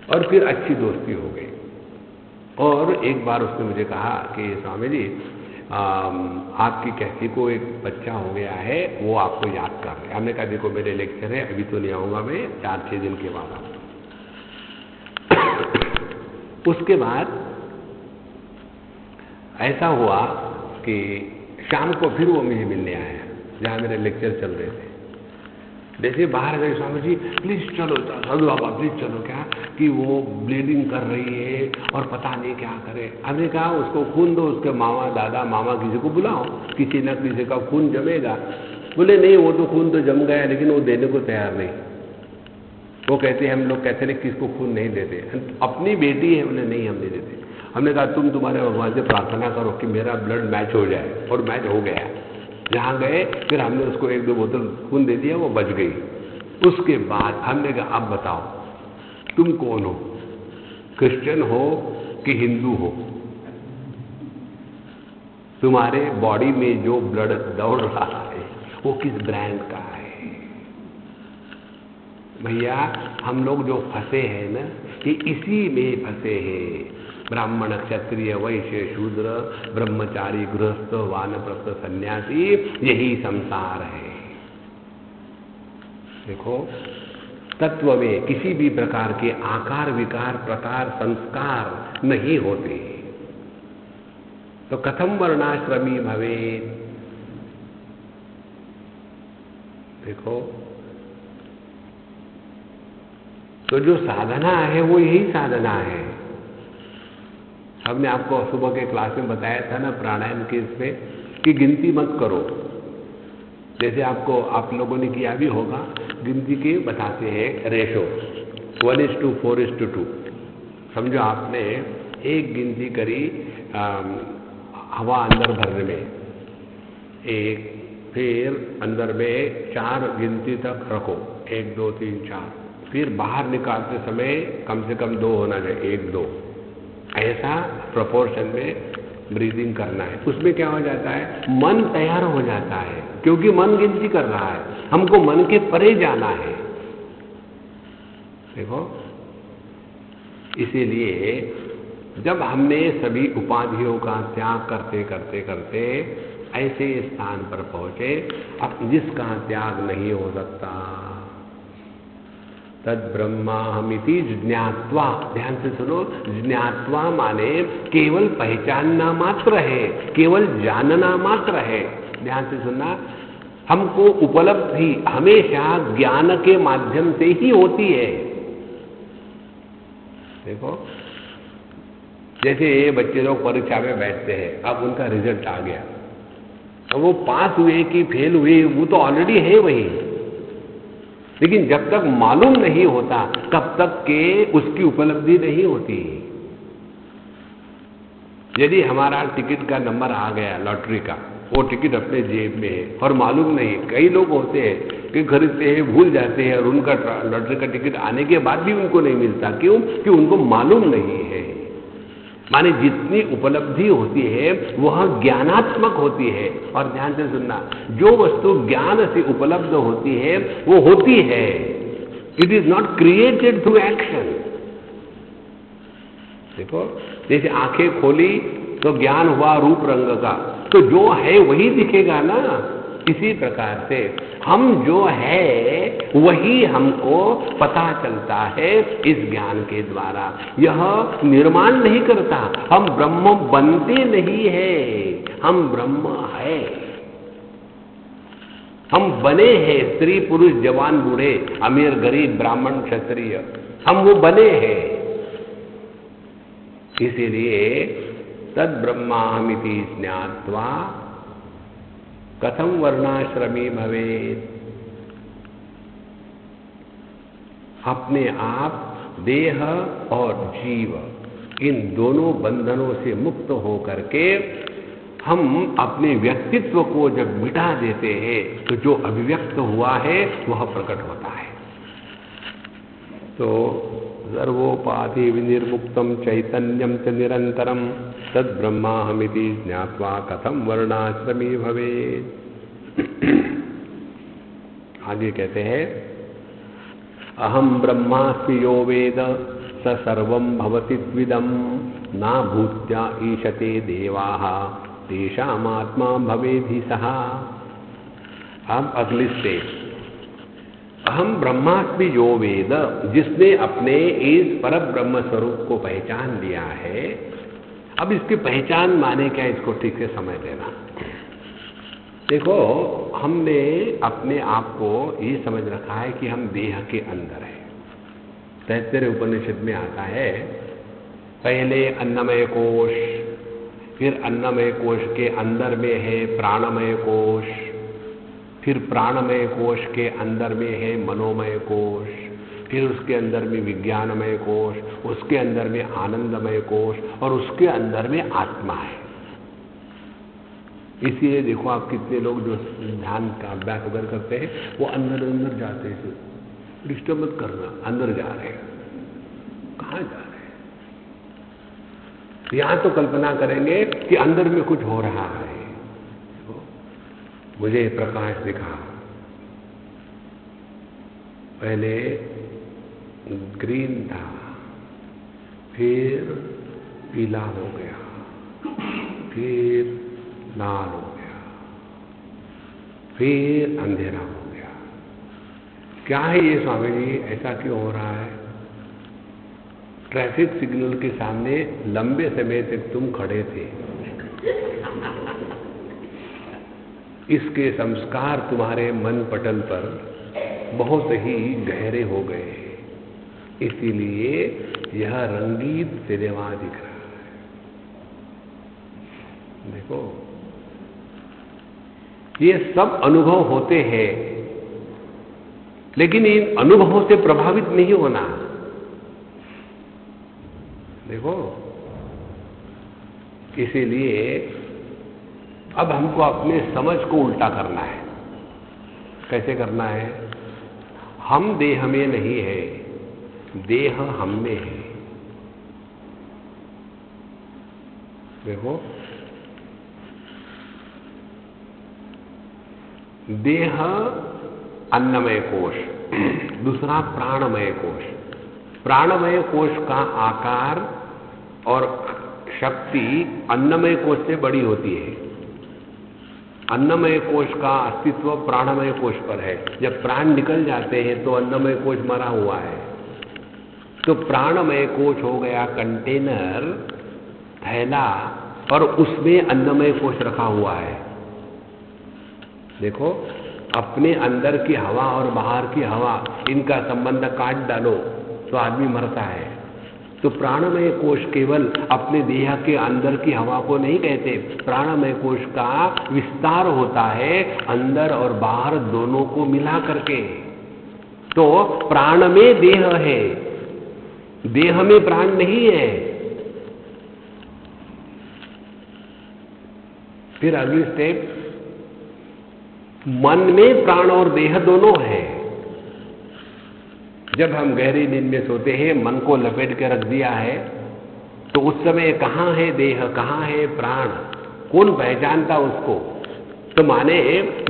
और फिर अच्छी दोस्ती हो गई। और एक बार उसने मुझे कहा कि स्वामी जी, आपकी कैथी को एक बच्चा हो गया है, वो आपको याद कर रहे हैं। हमने कहा देखो मेरे लेक्चर है, अभी तो नहीं आऊँगा मैं, 4-6 दिन के बाद आऊँगा। उसके बाद ऐसा हुआ कि शाम को फिर वो मुझे मिलने आया, जहाँ मेरे लेक्चर चल रहे थे। जैसे बाहर गए, स्वामी जी प्लीज चलो, साधु बाबा प्लीज चलो, क्या कि वो ब्लीडिंग कर रही है और पता नहीं क्या करे। हमने कहा उसको खून दो, उसके मामा, दादा, मामा किसी को बुलाओ, किसी न किसी का खून जमेगा। बोले नहीं, वो तो खून तो जम गया, लेकिन वो देने को तैयार नहीं। वो कहते हैं, हम लोग कहते हैं किसको खून नहीं देते, अपनी बेटी है, उन्हें नहीं हम नहीं देते। हमने कहा तुम तुम्हारे भगवान से प्रार्थना करो कि मेरा ब्लड मैच हो जाए, और मैच हो गया। जहाँ गए फिर हमने उसको 1-2 बोतल खून दे दिया, वो बच गई। उसके बाद हमने कहा अब बताओ तुम कौन हो, क्रिश्चियन हो कि हिंदू हो? तुम्हारे बॉडी में जो ब्लड दौड़ रहा है वो किस ब्रांड का है? भैया हम लोग जो फंसे हैं ना, कि इसी में फंसे हैं। ब्राह्मण, क्षत्रिय, वैश्य, शूद्र, ब्रह्मचारी, गृहस्थ, वानप्रस्थ, सन्यासी, यही संसार है। देखो, तत्व में किसी भी प्रकार के आकार, विकार, प्रकार, संस्कार नहीं होते। तो कथम वर्णाश्रमी भवेत्। देखो, तो जो साधना है वो यही साधना है। हमने आपको सुबह के क्लास में बताया था ना प्राणायाम के इसमें कि गिनती मत करो। जैसे आपको आप लोगों ने किया भी होगा, गिनती के बताते हैं रेशो 1:4:2। समझो आपने एक गिनती करी हवा अंदर भरने में, एक, फिर अंदर में 4 गिनती तक रखो, 1 2 3 4, फिर बाहर निकालते समय कम से कम 2 होना चाहिए, 1 2, ऐसा प्रोपोर्शन में ब्रीदिंग करना है। उसमें क्या हो जाता है, मन तैयार हो जाता है, क्योंकि मन गिनती कर रहा है। हमको मन के परे जाना है। देखो, इसीलिए जब हमने सभी उपाधियों का त्याग करते करते करते ऐसे स्थान पर पहुंचे अब जिसका त्याग नहीं हो सकता, तद ब्रह्माहमिति ज्ञात्वा। ध्यान से सुनो, ज्ञात्वा माने केवल पहचानना मात्र है, केवल जानना मात्र है। ध्यान से सुनना, हमको उपलब्धि हमेशा ज्ञान के माध्यम से ही होती है। देखो, जैसे बच्चे लोग परीक्षा में बैठते हैं, अब उनका रिजल्ट आ गया, तो वो पास हुए कि फेल हुए वो तो ऑलरेडी है वही, लेकिन जब तक मालूम नहीं होता तब तक के उसकी उपलब्धि नहीं होती। यदि हमारा टिकट का नंबर आ गया लॉटरी का, वो टिकट अपने जेब में है और मालूम नहीं, कई लोग होते हैं कि खरीदते हैं भूल जाते हैं और उनका लॉटरी का टिकट आने के बाद भी उनको नहीं मिलता। क्यों? कि उनको मालूम नहीं है। माने जितनी उपलब्धि होती है वह ज्ञानात्मक होती है। और ध्यान से सुनना, जो वस्तु ज्ञान से उपलब्ध होती है वो होती है, it is not created through action. देखो, जैसे आंखें खोली तो ज्ञान हुआ रूप रंग का, तो जो है वही दिखेगा ना। इसी प्रकार से हम जो है वही हमको पता चलता है इस ज्ञान के द्वारा। यह निर्माण नहीं करता, हम ब्रह्म बनते नहीं है, हम ब्रह्म है। हम बने हैं, स्त्री पुरुष जवान बूढ़े अमीर गरीब ब्राह्मण क्षत्रिय, हम वो बने हैं। इसीलिए तद ब्रह्माहमिति ज्ञात्वा कथम वर्णाश्रमी भवेत्। अपने आप देह और जीव इन दोनों बंधनों से मुक्त हो करके हम अपने व्यक्तित्व को जब मिटा देते हैं तो जो अभिव्यक्त हुआ है वह प्रकट होता है। तो सर्वोपाधि विनिर्मुक्तम चैतन्यम च निरंतरम तद ब्रह्माहमिति ज्ञात्वा कथम वर्णाश्रमी भवेत्। आगे कहते हैं, अहम ब्रह्मास्मि यो वेद स सर्वं भवति द्विदम ना भूत्या ईशते देवाः तेषामात्मा भवेद्धि सः। अब अगली स्टेज, अहम ब्रह्मास्मि यो वेद, जिसने अपने इस पर ब्रह्म स्वरूप को पहचान लिया है। अब इसकी पहचान माने क्या, इसको ठीक से समझ लेना। देखो, हमने अपने आप को ये समझ रखा है कि हम देह के अंदर है। तैत्तिरीय उपनिषद में आता है, पहले अन्नमय कोश, फिर अन्नमय कोश के अंदर में है प्राणमय कोश, फिर प्राणमय कोश के अंदर में है मनोमय कोश, फिर उसके अंदर में विज्ञानमय कोश, उसके अंदर में आनंदमय कोश और उसके अंदर में आत्मा है। इसलिए देखो, आप कितने लोग जो ध्यान का अभ्यास वगैरह करते हैं वो अंदर अंदर जाते हैं। डिस्टर्ब मत करना, अंदर जा रहे हैं। कहाँ जा रहे हैं? यहां तो कल्पना करेंगे कि अंदर में कुछ हो रहा है। मुझे प्रकाश दिखा, पहले ग्रीन था, फिर पीला हो गया, फिर लाल हो गया, फिर अंधेरा हो गया। क्या है ये स्वामी जी, ऐसा क्यों हो रहा है? ट्रैफिक सिग्नल के सामने लंबे समय तक तुम खड़े थे, इसके संस्कार तुम्हारे मन पटल पर बहुत ही गहरे हो गए। इसीलिए यह रंगीत सिनेमा दिख रहा है। देखो, ये सब अनुभव होते हैं, लेकिन इन अनुभवों से प्रभावित नहीं होना। देखो, इसीलिए अब हमको अपने समझ को उल्टा करना है। कैसे करना है? हम देह में नहीं है, देह हम में है। देखो, देह अन्नमय कोश, दूसरा प्राणमय कोश। प्राणमय कोश का आकार और शक्ति अन्नमय कोश से बड़ी होती है। अन्नमय कोश का अस्तित्व प्राणमय कोश पर है। जब प्राण निकल जाते हैं तो अन्नमय कोश मरा हुआ है। तो प्राणमय कोश हो गया कंटेनर, थैला, और उसमें अन्नमय कोश रखा हुआ है। देखो, अपने अंदर की हवा और बाहर की हवा, इनका संबंध काट डालो तो आदमी मरता है। तो प्राणमय कोश केवल अपने देह के अंदर की हवा को नहीं कहते, प्राणमय कोश का विस्तार होता है अंदर और बाहर दोनों को मिला करके। तो प्राण में देह है, देह में प्राण नहीं है। फिर अगली स्टेप, मन में प्राण और देह दोनों है। जब हम गहरी नींद में सोते हैं, मन को लपेट के रख दिया है, तो उस समय कहाँ है देह, कहाँ है प्राण, कौन पहचानता उसको? तो माने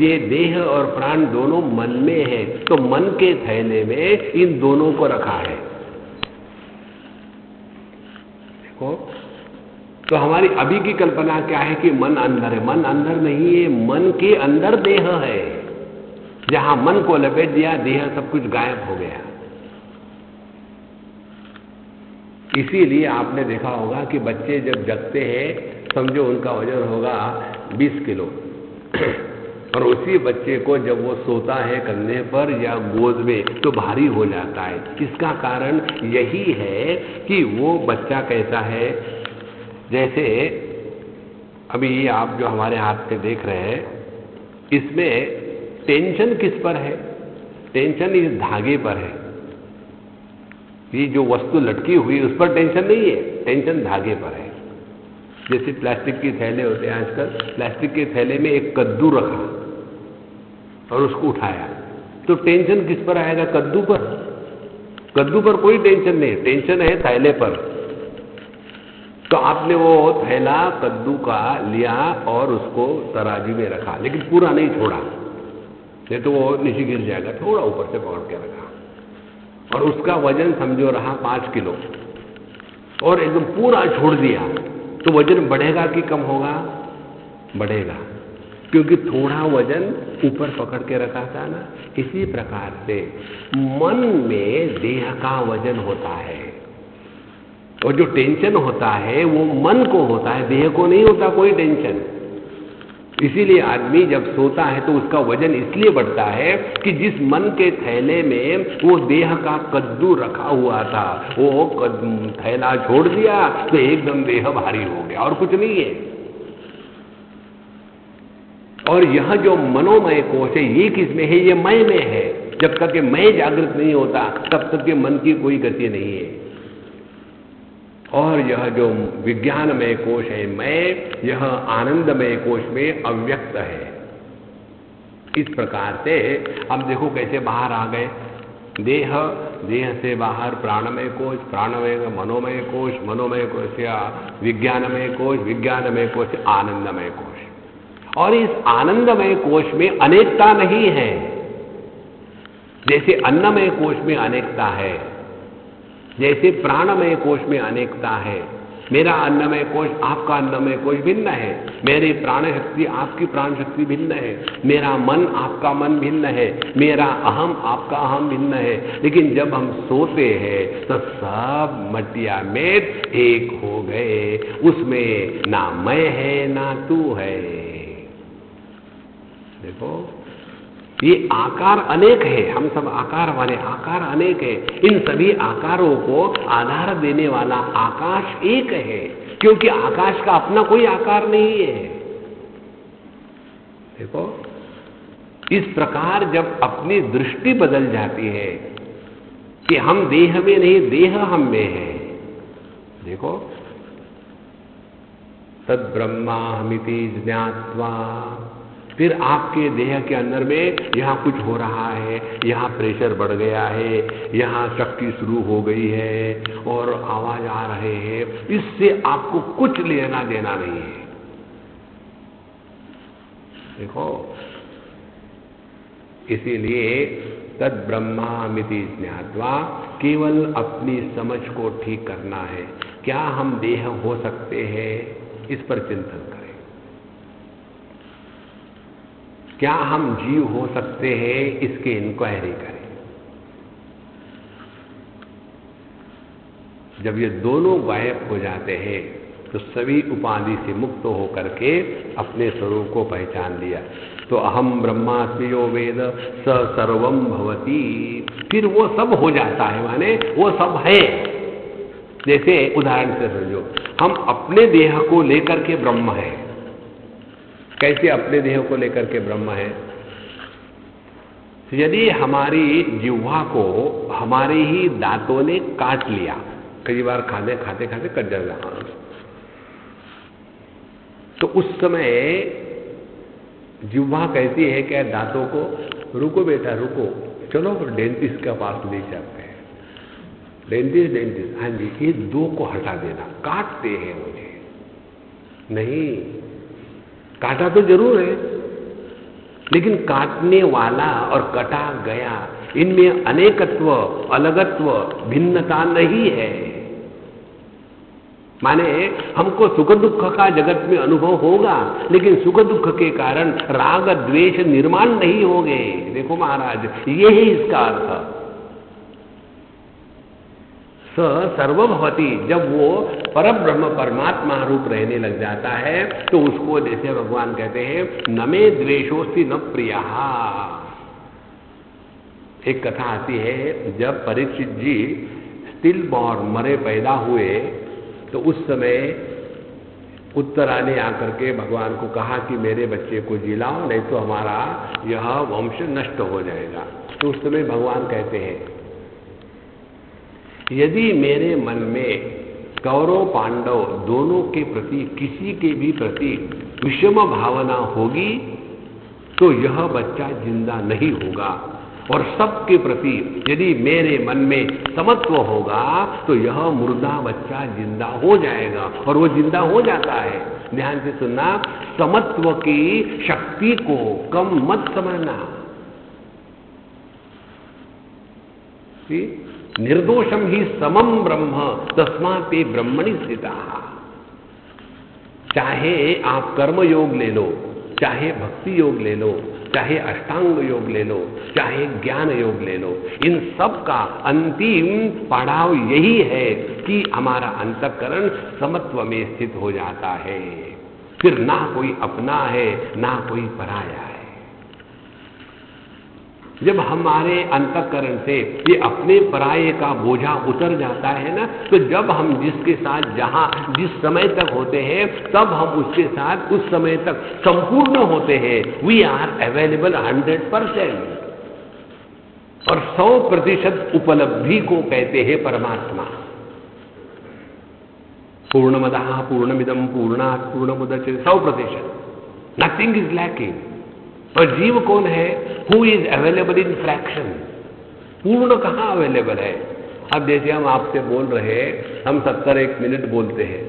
ये देह और प्राण दोनों मन में है, तो मन के थैले में इन दोनों को रखा है। देखो, तो हमारी अभी की कल्पना क्या है कि मन अंदर है। मन अंदर नहीं है, मन के अंदर देह है। जहां मन को लपेट दिया, देह सब कुछ गायब हो गया। इसीलिए आपने देखा होगा कि बच्चे जब जगते हैं, समझो उनका वजन होगा 20 किलो और उसी बच्चे को जब वो सोता है कंधे पर या गोद में तो भारी हो जाता है। इसका कारण यही है कि वो बच्चा कैसा है। जैसे अभी आप जो हमारे हाथ पे देख रहे हैं, इसमें टेंशन किस पर है? टेंशन इस धागे पर है। ये जो वस्तु लटकी हुई उस पर टेंशन नहीं है, टेंशन धागे पर है। जैसे प्लास्टिक के थैले होते हैं आजकल, प्लास्टिक के थैले में एक कद्दू रखा और उसको उठाया, तो टेंशन किस पर आएगा? कद्दू पर। कद्दू पर कोई टेंशन नहीं, टेंशन है थैले पर। तो आपने वो थैला कद्दू का लिया और उसको तराजू में रखा, लेकिन पूरा नहीं छोड़ा, नहीं तो वो नीचे गिर जाएगा। थोड़ा ऊपर से पकड़ के रखा और उसका वजन समझो रहा 5 किलो और एकदम पूरा छोड़ दिया, तो वजन बढ़ेगा कि कम होगा? बढ़ेगा, क्योंकि थोड़ा वजन ऊपर पकड़ के रखा था ना। इसी प्रकार से मन में देह का वजन होता है, और जो टेंशन होता है वो मन को होता है, देह को नहीं होता कोई टेंशन। इसीलिए आदमी जब सोता है तो उसका वजन इसलिए बढ़ता है कि जिस मन के थैले में वो देह का कद्दू रखा हुआ था, वो थैला छोड़ दिया तो एकदम देह भारी हो गया, और कुछ नहीं है। और यह जो मनोमय कोश है, ये किसमें है? ये मय में है। जब तक ये मय जागृत नहीं होता तब तक ये मन की कोई गति नहीं है। और यह जो विज्ञानमय कोश है मैं, यह आनंदमय कोश में अव्यक्त है। इस प्रकार से अब देखो कैसे बाहर आ गए। देह, देह से बाहर प्राणमय कोश, प्राणमय मनोमय कोश, मनोमय कोश या विज्ञानमय कोश, विज्ञानमय कोश आनंदमय कोश। और इस आनंदमय कोश में अनेकता नहीं है, जैसे अन्नमय कोश में अनेकता है, जैसे प्राणमय कोश में अनेकता है। मेरा अन्नमय कोश, आपका अन्नमय कोश भिन्न है। मेरी प्राण शक्ति, आपकी प्राण शक्ति भिन्न है। मेरा मन, आपका मन भिन्न है। मेरा अहम, आपका अहम भिन्न है। लेकिन जब हम सोते हैं तो सब मटिया में एक हो गए। उसमें ना मैं है ना तू है। देखो, ये आकार अनेक है, हम सब आकार वाले, आकार अनेक है। इन सभी आकारों को आधार देने वाला आकाश एक है, क्योंकि आकाश का अपना कोई आकार नहीं है। देखो, इस प्रकार जब अपनी दृष्टि बदल जाती है कि हम देह में नहीं, देह हम में है। देखो, तद ब्रह्माहमिति ज्ञात्वा, फिर आपके देह के अंदर में यहां कुछ हो रहा है, यहां प्रेशर बढ़ गया है, यहां शक्ति शुरू हो गई है और आवाज आ रहे हैं, इससे आपको कुछ लेना देना नहीं है। देखो, इसीलिए तद ब्रह्मामिति ज्ञात्वा, केवल अपनी समझ को ठीक करना है। क्या हम देह हो सकते हैं, इस पर चिंतन करें। क्या हम जीव हो सकते हैं, इसकी इंक्वायरी करें। जब ये दोनों गायब हो जाते हैं तो सभी उपाधि से मुक्त होकर के अपने स्वरूप को पहचान लिया। तो अहम ब्रह्मास्मि यो वेद स सर्वम भवति, फिर वो सब हो जाता है, माने वो सब है। जैसे उदाहरण से समझो, हम अपने देह को लेकर के ब्रह्म है। कैसे अपने देह को लेकर के ब्रह्म है? यदि हमारी जिह्वा को हमारे ही दांतों ने काट लिया, कई बार खाते खाते खाते कट जाएगा, तो उस समय जिह्वा कहती है क्या दांतों को, रुको बेटा रुको, चलो डेंटिस्ट के पास ले जाते हैं। डेंटिस्ट, हाँ जी, ये दो को हटा देना, काटते हैं मुझे। नहीं, काटा तो जरूर है, लेकिन काटने वाला और कटा गया, इनमें अनेकत्व, अलगत्व, भिन्नता नहीं है। माने हमको सुख दुख का जगत में अनुभव होगा, लेकिन सुख दुख के कारण राग द्वेष निर्माण नहीं होंगे। देखो महाराज, ये है इसका अर्थ। स सर्वभवति, जब वो परब्रह्म परमात्मा रूप रहने लग जाता है तो उसको जैसे भगवान कहते हैं, न मे द्वेषोस्ति न प्रिया। एक कथा आती है, जब परीक्षित जी स्टिल बॉर्न, मरे पैदा हुए, तो उस समय उत्तराने आकर के भगवान को कहा कि मेरे बच्चे को जिलाओ, नहीं तो हमारा यह वंश नष्ट हो जाएगा। तो उस समय भगवान कहते हैं, यदि मेरे मन में कौरव पांडव दोनों के प्रति, किसी के भी प्रति विषम भावना होगी तो यह बच्चा जिंदा नहीं होगा, और सबके प्रति यदि मेरे मन में समत्व होगा तो यह मुर्दा बच्चा जिंदा हो जाएगा, और वो जिंदा हो जाता है। ध्यान से सुनना, समत्व की शक्ति को कम मत समझना। निर्दोषम ही समम ब्रह्म तस्मात् ते ब्रह्मणि स्थिताः। चाहे आप कर्म योग ले लो, चाहे भक्ति योग ले लो, चाहे अष्टांग योग ले लो, चाहे ज्ञान योग ले लो, इन सब का अंतिम पड़ाव यही है कि हमारा अंतःकरण समत्व में स्थित हो जाता है। फिर ना कोई अपना है, ना कोई पराया है। जब हमारे अंतःकरण से ये अपने पराये का बोझा उतर जाता है ना, तो जब हम जिसके साथ जहां जिस समय तक होते हैं, तब हम उसके साथ उस समय तक संपूर्ण होते हैं। वी आर अवेलेबल 100%, और 100% उपलब्धि को कहते हैं परमात्मा। पूर्णमदः पूर्णमिदं पूर्णात् पूर्णमुदच्यते, 100%, नथिंग इज लैकिंग। और जीव कौन है? Who is available in fraction. पूर्ण कहाँ अवेलेबल है? अब जैसे हम आपसे बोल रहे हैं, हम 71 मिनट बोलते हैं,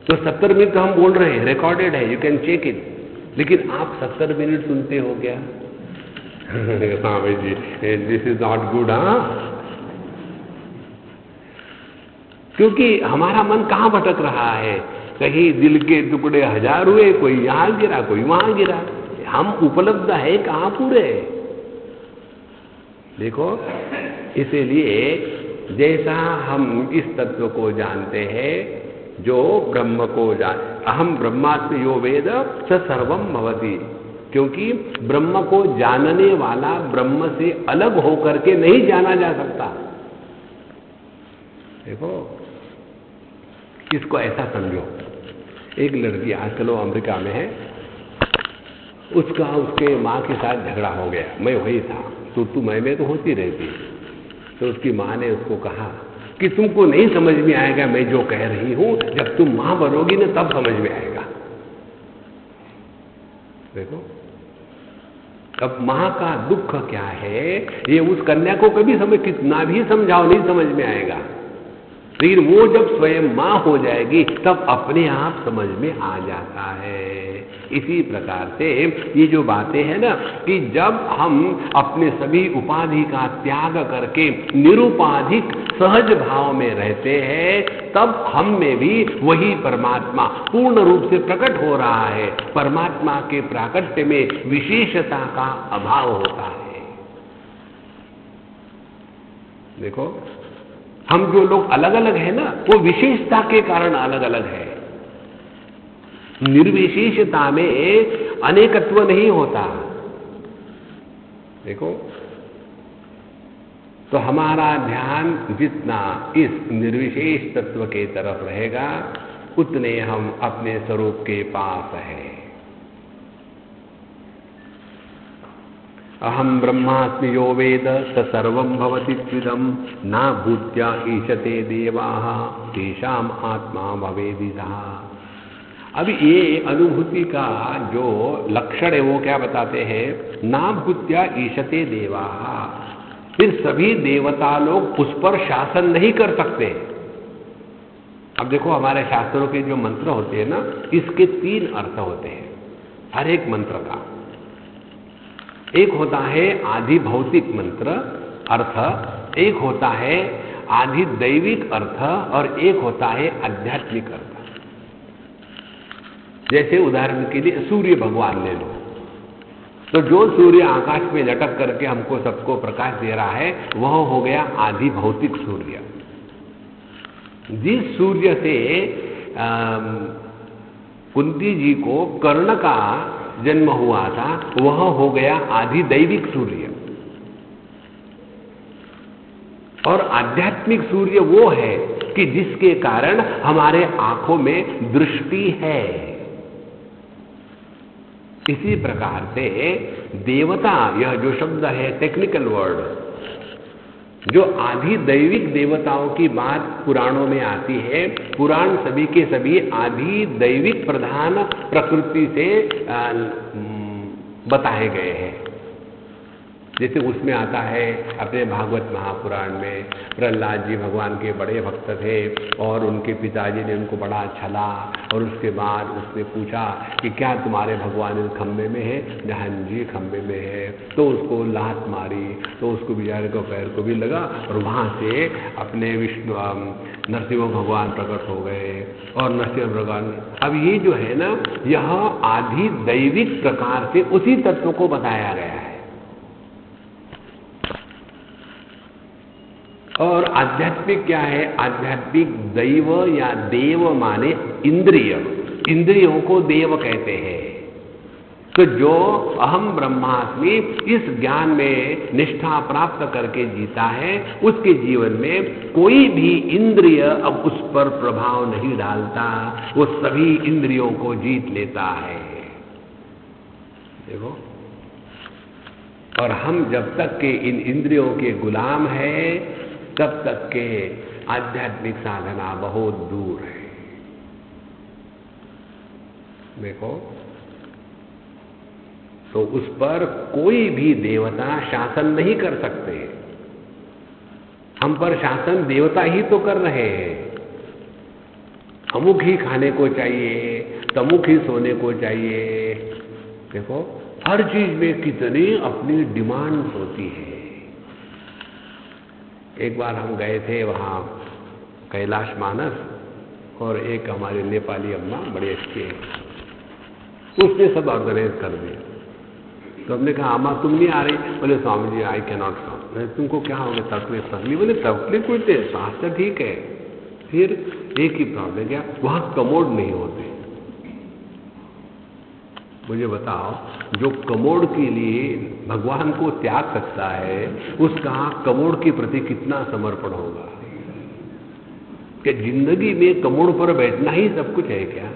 तो 70 मिनट हम बोल रहे हैं, रिकॉर्डेड है, यू कैन चेक इट, लेकिन आप 70 मिनट सुनते हो क्या? हाँ भाई जी, दिस इज नॉट गुड। हाँ, क्योंकि हमारा मन कहाँ भटक रहा है? कहीं दिल के टुकड़े 1000 हुए, कोई यहां गिरा, कोई वहां गिरा। हम उपलब्ध है कहां पूरे? देखो, इसीलिए जैसा हम इस तत्व को जानते हैं, जो ब्रह्म को जान, अहम ब्रह्मास्मि यो वेद स सर्वम भवति, क्योंकि ब्रह्म को जानने वाला ब्रह्म से अलग होकर के नहीं जाना जा सकता। देखो, इसको ऐसा समझो, एक लड़की आजकल वो अमेरिका में है, उसका उसके माँ के साथ झगड़ा हो गया, मैं वही था, तू मैं तो होती रहती। तो उसकी माँ ने उसको कहा कि तुमको नहीं समझ में आएगा मैं जो कह रही हूं, जब तुम मां बनोगी ना तब समझ में आएगा। देखो, अब मां का दुख क्या है ये उस कन्या को कभी कितना भी समझाओ नहीं समझ में आएगा, लेकिन वो जब स्वयं मां हो जाएगी तब अपने आप समझ में आ जाता है। इसी प्रकार से ये जो बातें हैं ना, कि जब हम अपने सभी उपाधि का त्याग करके निरुपाधिक सहज भाव में रहते हैं, तब हम में भी वही परमात्मा पूर्ण रूप से प्रकट हो रहा है। परमात्मा के प्राकट्य में विशेषता का अभाव होता है। देखो, हम जो लोग अलग अलग हैं ना, वो विशेषता के कारण अलग अलग है। निर्विशेषता में अनेकत्व नहीं होता। देखो, तो हमारा ध्यान जितना इस निर्विशेष तत्व के तरफ रहेगा, उतने हम अपने स्वरूप के पास हैं। अहम ब्रह्मास्मि यो वेद स सर्वं भवति त्विदं न भूत्या ईशते देवाः तेषाम् आत्मा भवेदितः। अब ये अनुभूति का जो लक्षण है वो क्या बताते हैं? ना भूत्या ईशते देवाः, फिर सभी देवता लोग उस पर शासन नहीं कर सकते। अब देखो, हमारे शास्त्रों के जो मंत्र होते हैं ना, इसके 3 अर्थ होते हैं हर एक मंत्र का। एक होता है आधि भौतिक मंत्र अर्थ, एक होता है आधि दैविक अर्थ, और एक होता है आध्यात्मिक अर्थ। जैसे उदाहरण के लिए सूर्य भगवान ले लो, तो जो सूर्य आकाश में लटक करके हमको सबको प्रकाश दे रहा है, वह हो गया आधि भौतिक सूर्य। जिस सूर्य से कुंती जी को कर्ण का जन्म हुआ था, वह हो गया आधि दैविक सूर्य। और आध्यात्मिक सूर्य वो है कि जिसके कारण हमारे आंखों में दृष्टि है। इसी प्रकार से देवता, यह जो शब्द है टेक्निकल वर्ड, जो आधि दैविक देवताओं की बात पुराणों में आती है, पुराण सभी के सभी आधि दैविक प्रधान प्रकृति से बताए गए हैं। जैसे उसमें आता है अपने भागवत महापुराण में, प्रहलाद जी भगवान के बड़े भक्त थे और उनके पिताजी ने उनको बड़ा छला, और उसके बाद उसने पूछा कि क्या तुम्हारे भगवान इस खंबे में है? हाँ जी खंबे में है। तो उसको लात मारी, तो उसको बेचारे को पैर को भी लगा, और वहाँ से अपने विष्णु नरसिंह भगवान प्रकट हो गए। और नरसिंह भगवान, अब ये जो है ना, यह आधि दैविक प्रकार से उसी तत्व को बताया गया है। और आध्यात्मिक क्या है? आध्यात्मिक दैव या देव माने इंद्रिय, इंद्रियों को देव कहते हैं। तो जो अहम ब्रह्मास्मि इस ज्ञान में निष्ठा प्राप्त करके जीता है, उसके जीवन में कोई भी इंद्रिय अब उस पर प्रभाव नहीं डालता, वो सभी इंद्रियों को जीत लेता है। देखो, और हम जब तक के इन इंद्रियों के गुलाम हैं, तब तक के आध्यात्मिक साधना बहुत दूर है। देखो, तो उस पर कोई भी देवता शासन नहीं कर सकते। हम पर शासन देवता ही तो कर रहे हैं। अमुक ही खाने को चाहिए, तमुक ही सोने को चाहिए। देखो, हर चीज में कितनी अपनी डिमांड होती है। एक बार हम गए थे वहाँ कैलाश मानस, और एक हमारे नेपाली अम्मा बड़े अच्छे हैं, उसने सब ऑर्गेनाइज कर दिया। तो हमने कहा अम्मा तुम नहीं आ रही? बोले स्वामी ji I can not come. तुमको क्या हो गया? तकलीफ? बोले तकलीफ कोई थे, स्वास्थ्य ठीक है। फिर एक ही प्रॉब्लम क्या, वहाँ कमोड नहीं होते। मुझे बताओ, जो कमोड के लिए भगवान को त्याग सकता है, उसका कमोड के प्रति कितना समर्पण होगा? कि जिंदगी में कमोड पर बैठना ही सब कुछ है क्या?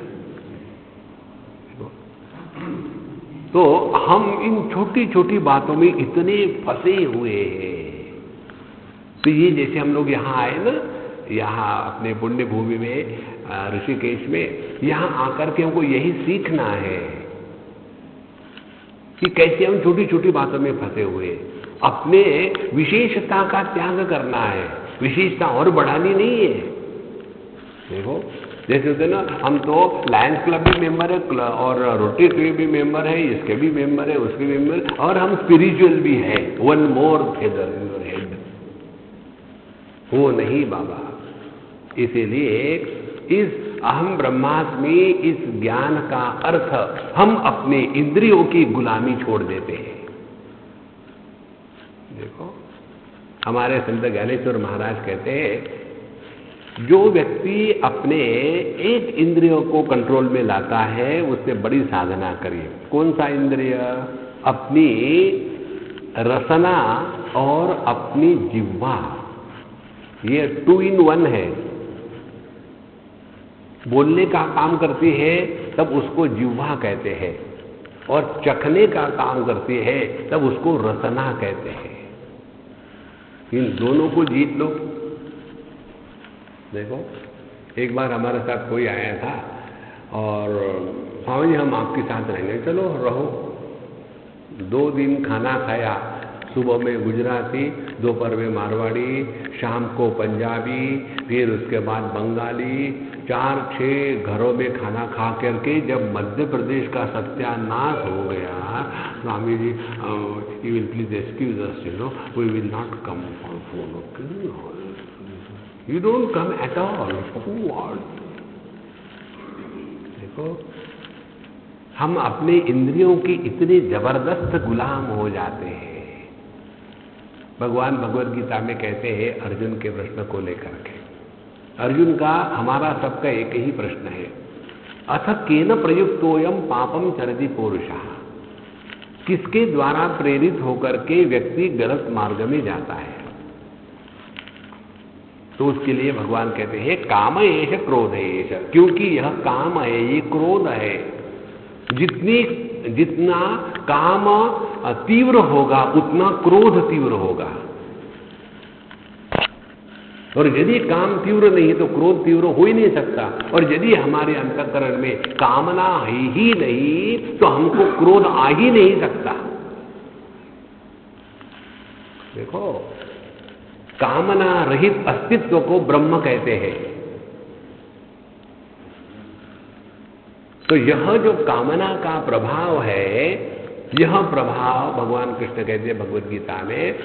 तो हम इन छोटी छोटी बातों में इतने फंसे हुए हैं। तो ये जैसे हम लोग यहाँ आए ना, यहाँ अपने पुण्य भूमि में ऋषिकेश में, यहाँ आकर के हमको यही सीखना है कि कैसे हम छोटी छोटी बातों में फंसे हुए। अपने विशेषता का त्याग करना है, विशेषता और बढ़ानी नहीं है। देखो जैसे होते ना, हम तो लायंस क्लब भी मेंबर है और रोटरी क्लब भी मेंबर है, इसके भी मेंबर है, उसके भी मेंबर, और हम स्पिरिचुअल भी है। One more feather in your head. वो नहीं बाबा। इसीलिए इस अहम ब्रह्मास्मि, इस ज्ञान का अर्थ हम अपने इंद्रियों की गुलामी छोड़ देते हैं। देखो हमारे संत ज्ञानेश्वर महाराज कहते हैं, जो व्यक्ति अपने एक इंद्रियों को कंट्रोल में लाता है, उससे बड़ी साधना करिए। कौन सा इंद्रिय? अपनी रसना और अपनी जिह्वा, ये 2 in 1 है। बोलने का काम करती है तब उसको जिह्वा कहते हैं, और चखने का काम करती है तब उसको रसना कहते हैं। इन दोनों को जीत लो। देखो एक बार हमारे साथ कोई आया था और स्वामी जी हम आपके साथ रहेंगे, चलो रहो। 2 दिन खाना खाया, सुबह में गुजराती, दोपहर में मारवाड़ी, शाम को पंजाबी, फिर उसके बाद बंगाली, 4-6 घरों में खाना खा करके जब मध्य प्रदेश का सत्यानाश हो गया, Swami ji you will please excuse us, you know we will not come for food. You don't come at all. Who are? देखो हम अपने इंद्रियों के इतने जबरदस्त गुलाम हो जाते हैं। भगवान भगवद गीता में कहते हैं अर्जुन के प्रश्न को लेकर के, अर्जुन का हमारा सबका एक ही प्रश्न है, अथ केन प्रयुक्तोयम पापम चरति पुरुषः, किसके द्वारा प्रेरित होकर के व्यक्ति गलत मार्ग में जाता है? तो उसके लिए भगवान कहते हैं काम एष क्रोध एष, क्योंकि यह काम है, ये क्रोध है। जितना काम तीव्र होगा उतना क्रोध तीव्र होगा, और यदि काम तीव्र नहीं तो क्रोध तीव्र हो ही नहीं सकता। और यदि हमारे अंतःकरण में कामना है ही नहीं तो हमको क्रोध आ ही नहीं सकता। देखो कामना रहित अस्तित्व को ब्रह्म कहते हैं। तो यह जो कामना का प्रभाव है, यह प्रभाव भगवान कृष्ण कहते हैं भगवद गीता में,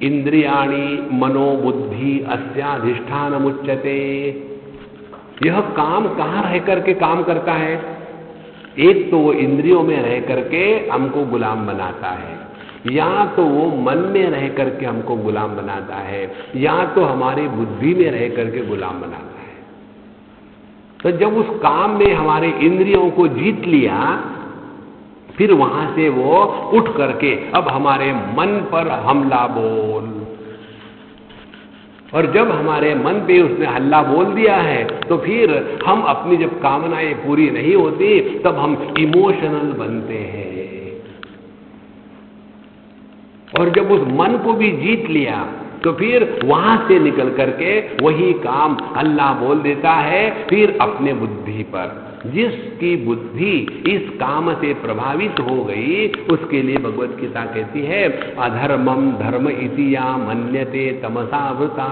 इंद्रियाणि मनोबुद्धि अस्याधिष्ठान मुच्यते। यह काम कहाँ रह करके काम करता है? एक तो वो इंद्रियों में रह करके हमको गुलाम बनाता है, या तो वो मन में रह करके हमको गुलाम बनाता है, या तो हमारी बुद्धि में रह करके गुलाम बनाता है। तो जब उस काम में हमारे इंद्रियों को जीत लिया, फिर वहां से वो उठ करके अब हमारे मन पर हमला बोल, और जब हमारे मन पे उसने हल्ला बोल दिया है तो फिर हम अपनी जब कामनाएं पूरी नहीं होती तब हम इमोशनल बनते हैं। और जब उस मन को भी जीत लिया तो फिर वहां से निकल करके वही काम अल्लाह बोल देता है फिर अपने बुद्धि पर। जिसकी बुद्धि इस काम से प्रभावित हो गई उसके लिए भगवत गीता कहती है अधर्मम धर्म इति या मन्यते तमसावृता।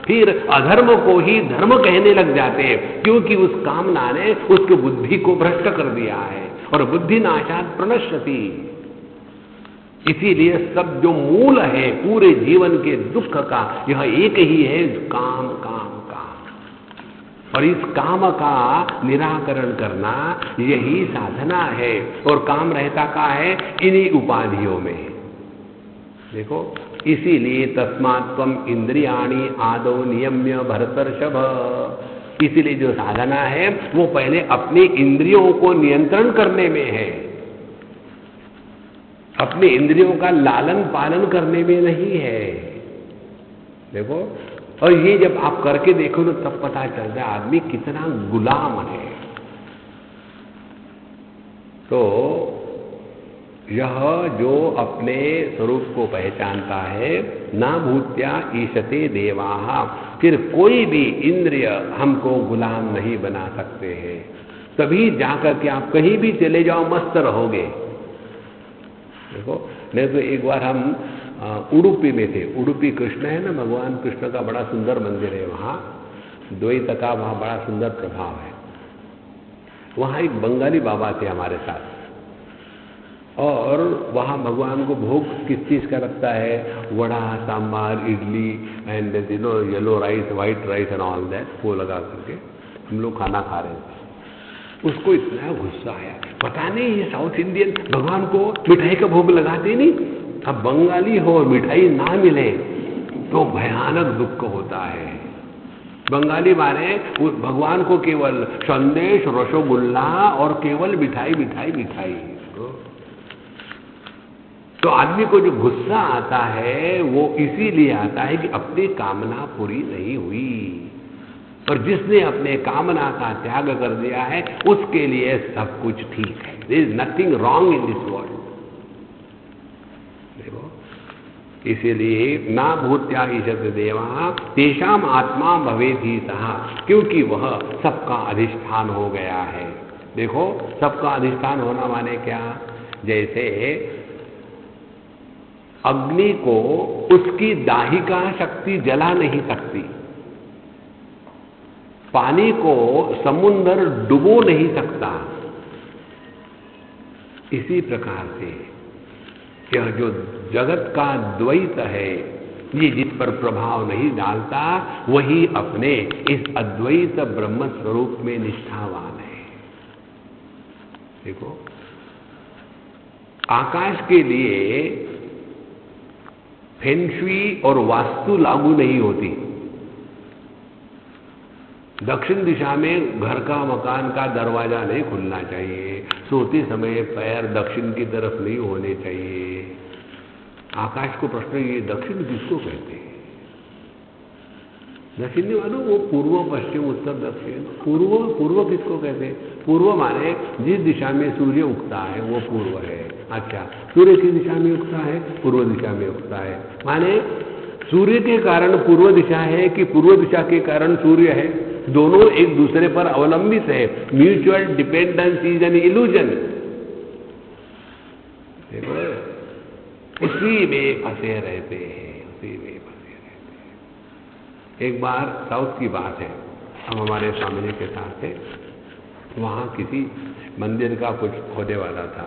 फिर अधर्म को ही धर्म कहने लग जाते हैं, क्योंकि उस कामना ने उसकी बुद्धि को भ्रष्ट कर दिया है, और बुद्धि नाशात् प्रणश्यति। इसीलिए सब जो मूल है पूरे जीवन के दुख का यह एक ही है, काम काम काम। और इस काम का निराकरण करना यही साधना है, और काम रहता का है इन्हीं उपाधियों में। देखो इसीलिए तस्मात् त्वम् इंद्रियाणि आदौ नियम्य भरतर्षभ, इसीलिए जो साधना है वो पहले अपनी इंद्रियों को नियंत्रण करने में है, अपने इंद्रियों का लालन पालन करने में नहीं है। देखो, और ये जब आप करके देखो तो तब पता चलता है आदमी कितना गुलाम है। तो यह जो अपने स्वरूप को पहचानता है, ना भूत्या ईशते देवाः, फिर कोई भी इंद्रिय हमको गुलाम नहीं बना सकते हैं। तभी जाकर के आप कहीं भी चले जाओ मस्त रहोगे। देखो, नहीं तो एक बार हम उडुपी में थे। उडुपी कृष्ण है ना, भगवान कृष्ण का बड़ा सुंदर मंदिर है, वहाँ द्वैत का वहाँ बड़ा सुंदर प्रभाव है। वहाँ एक बंगाली बाबा थे हमारे साथ, और वहाँ भगवान को भोग किस चीज़ का लगता है, vada, sambar, idli and yellow rice, white rice and all that, वो लगा करके हम लोग खाना खा रहे थे। उसको इतना गुस्सा आया, पता नहीं ये साउथ इंडियन भगवान को मिठाई का भोग लगाते नहीं। अब बंगाली हो और मिठाई ना मिले तो भयानक दुख होता है। बंगाली माने भगवान को केवल संदेश, रसगुल्ला और केवल मिठाई मिठाई मिठाई। तो आदमी को जो गुस्सा आता है वो इसीलिए आता है कि अपनी कामना पूरी नहीं हुई, और जिसने अपने कामना का त्याग कर दिया है उसके लिए सब कुछ ठीक है। There is nothing wrong in this world. देखो, इसीलिए ना भूत्या ईशते देवाः तेषाम आत्मा भवेति सः, क्योंकि वह सबका अधिष्ठान हो गया है। देखो, सबका अधिष्ठान होना माने क्या, जैसे अग्नि को उसकी दाहिका शक्ति जला नहीं सकती, पानी को समुद्र डुबो नहीं सकता, इसी प्रकार से यह जो जगत का द्वैत है, ये जिस पर प्रभाव नहीं डालता वही अपने इस अद्वैत ब्रह्म स्वरूप में निष्ठावान है। देखो, आकाश के लिए फेंगशुई और वास्तु लागू नहीं होती। दक्षिण दिशा में घर का, मकान का दरवाजा नहीं खुलना चाहिए, सोते समय पैर दक्षिण की तरफ नहीं होने चाहिए। आकाश को प्रश्न, ये दक्षिण किसको कहते हैं? दक्षिण नहीं मानो, वो पूर्व, पश्चिम, उत्तर, दक्षिण। पूर्व किसको कहते हैं? पूर्व माने जिस दिशा में सूर्य उगता है वो पूर्व है। अच्छा, सूर्य किस दिशा में उगता है? पूर्व दिशा में उगता है। माने सूर्य के कारण पूर्व दिशा है कि पूर्व दिशा के कारण सूर्य है? दोनों एक दूसरे पर अवलंबित है। Mutual dependence is an illusion. उसी में फंसे रहते हैं, उसी में फंसे रहते हैं। एक बार साउथ की बात है, हम हमारे स्वामी जी के साथ थे, वहाँ किसी मंदिर का कुछ होने वाला था,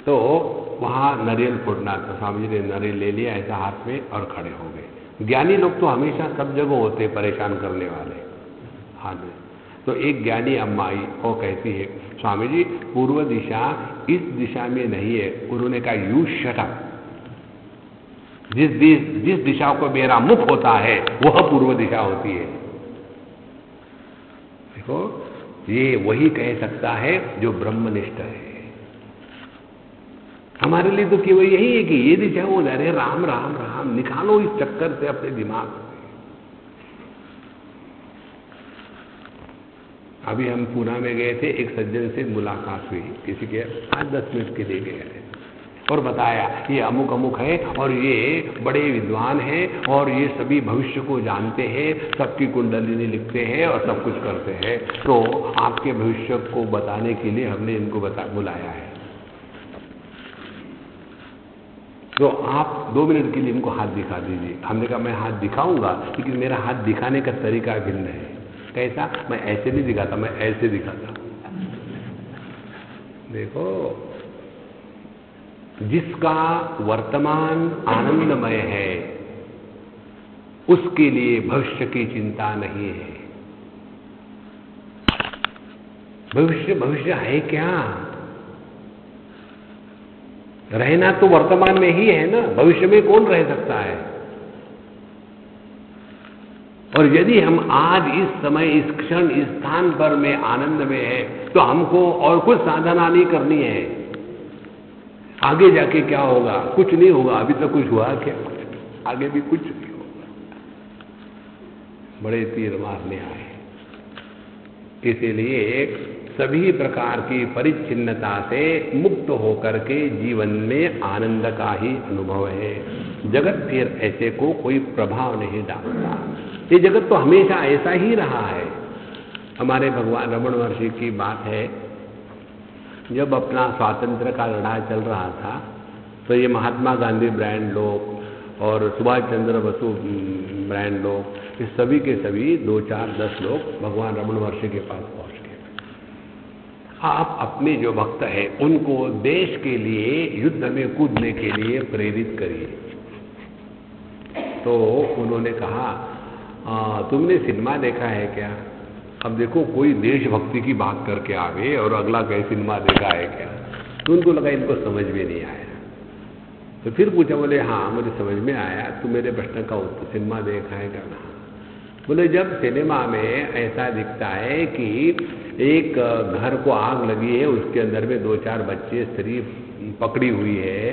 तो वहाँ नारियल फोड़ना था। स्वामी जी ने नारियल ले लिया ऐसा हाथ में और खड़े हो गए। ज्ञानी लोग तो हमेशा सब जगह होते परेशान करने वाले हाथ में। तो एक ज्ञानी अम्मा आई, वो कहती है, स्वामी जी पूर्व दिशा इस दिशा में नहीं है। उन्होंने कहा, यू शट अप, जिस दिशा को मेरा मुख होता है वह पूर्व दिशा होती है। देखो, ये वही कह सकता है जो ब्रह्मनिष्ठ है। हमारे लिए तो केवल यही है कि ये दिशा वो जा रहे, राम राम राम, निकालो इस चक्कर से अपने दिमाग से। अभी हम पूना में गए थे, एक सज्जन से मुलाकात हुई, किसी के 5-10 मिनट के लिए गए और बताया ये अमुक अमुक है और ये बड़े विद्वान हैं और ये सभी भविष्य को जानते हैं, सबकी कुंडलिनी लिखते हैं और सब कुछ करते हैं, तो आपके भविष्य को बताने के लिए हमने इनको बुलाया है। तो आप 2 मिनट के लिए इनको हाथ दिखा दीजिए। हमने कहा, मैं हाथ दिखाऊंगा, लेकिन मेरा हाथ दिखाने का तरीका भिन्न है। कैसा? मैं ऐसे नहीं दिखाता, मैं ऐसे दिखाता। देखो, जिसका वर्तमान आनंदमय है उसके लिए भविष्य की चिंता नहीं है। भविष्य है क्या? रहना तो वर्तमान में ही है ना, भविष्य में कौन रह सकता है? और यदि हम आज इस समय इस क्षण इस स्थान पर में आनंद में है तो हमको और कुछ साधना नहीं करनी है। आगे जाके क्या होगा? कुछ नहीं होगा। अभी तक कुछ हुआ क्या? आगे भी कुछ नहीं होगा। बड़े तीर मारने आए। इसीलिए सभी प्रकार की परिच्छिन्नता से मुक्त होकर के जीवन में आनंद का ही अनुभव है। जगत फिर ऐसे को कोई प्रभाव नहीं डालता। ये जगत तो हमेशा ऐसा ही रहा है। हमारे भगवान रमण महर्षि की बात है, जब अपना स्वातंत्र का लड़ाई चल रहा था तो ये महात्मा गांधी ब्रांड लोग और सुभाष चंद्र बसु ब्रांड लोग, ये सभी के सभी 2, 4, 10 लोग भगवान रमण महर्षि के पास पहुंच गए। आप अपने जो भक्त हैं उनको देश के लिए युद्ध में कूदने के लिए प्रेरित करिए। तो उन्होंने कहा, तुमने सिनेमा देखा है क्या? अब देखो, कोई देशभक्ति की बात करके आवे और अगला कहे सिनेमा देखा है क्या? तो उनको लगा इनको समझ में नहीं आया। तो फिर पूछा, बोले हाँ मुझे समझ में आया। तू मेरे प्रश्न का उत्तर, सिनेमा देखा है क्या? बोले जब सिनेमा में ऐसा दिखता है कि एक घर को आग लगी है, उसके अंदर में 2, 4 बच्चे स्त्री पकड़ी हुई है,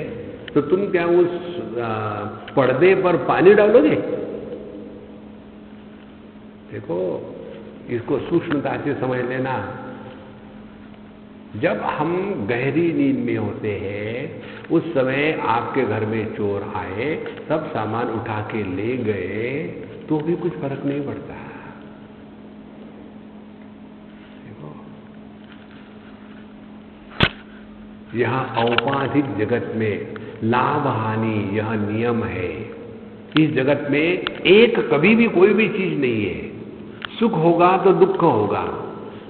तो तुम क्या उस पर्दे पर पानी डालोगे? देखो, इसको सूक्ष्मता से समझ लेना। जब हम गहरी नींद में होते हैं उस समय आपके घर में चोर आए, सब सामान उठा के ले गए, तो भी कुछ फर्क नहीं पड़ता। देखो, यह औपाधिक जगत में लाभ हानि यह नियम है। इस जगत में एक कभी भी कोई भी चीज नहीं है। सुख होगा तो दुख होगा,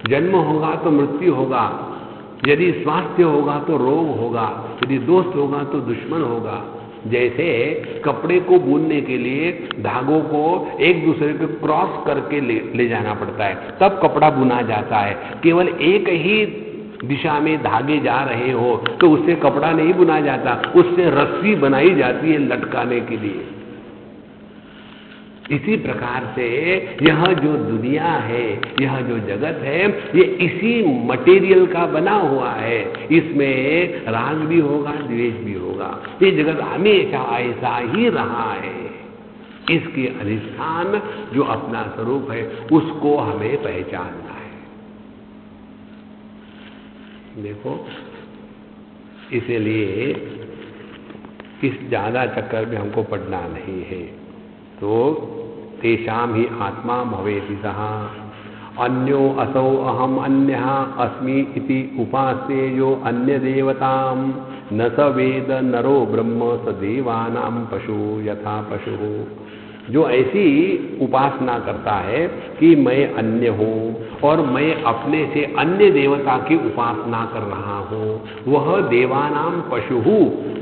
जन्म होगा तो मृत्यु होगा, यदि स्वास्थ्य होगा तो रोग होगा, यदि दोस्त होगा तो दुश्मन होगा। जैसे कपड़े को बुनने के लिए धागों को एक दूसरे पे क्रॉस करके ले जाना पड़ता है, तब कपड़ा बुना जाता है। केवल एक ही दिशा में धागे जा रहे हो तो उससे कपड़ा नहीं बुना जाता, उससे रस्सी बनाई जाती है लटकाने के लिए। इसी प्रकार से यह जो दुनिया है, यह जो जगत है, ये इसी मटेरियल का बना हुआ है। इसमें राग भी होगा, द्वेष भी होगा। ये जगत हमेशा ऐसा ही रहा है। इसके अधिष्ठान जो अपना स्वरूप है उसको हमें पहचानना है। देखो, इसीलिए इस ज्यादा चक्कर में हमको पड़ना नहीं है। तो तेषाम ही आत्मा भवेति सः अन्यो असौ अहम अन्यः अस्मि इति उपास्ये यो अन्य देवतां न स वेद नरो ब्रह्म स देवानां पशु यथा पशु। जो ऐसी उपासना करता है कि मैं अन्य हूँ और मैं अपने से अन्य देवता की उपासना कर रहा हूँ, वह देवानां पशु,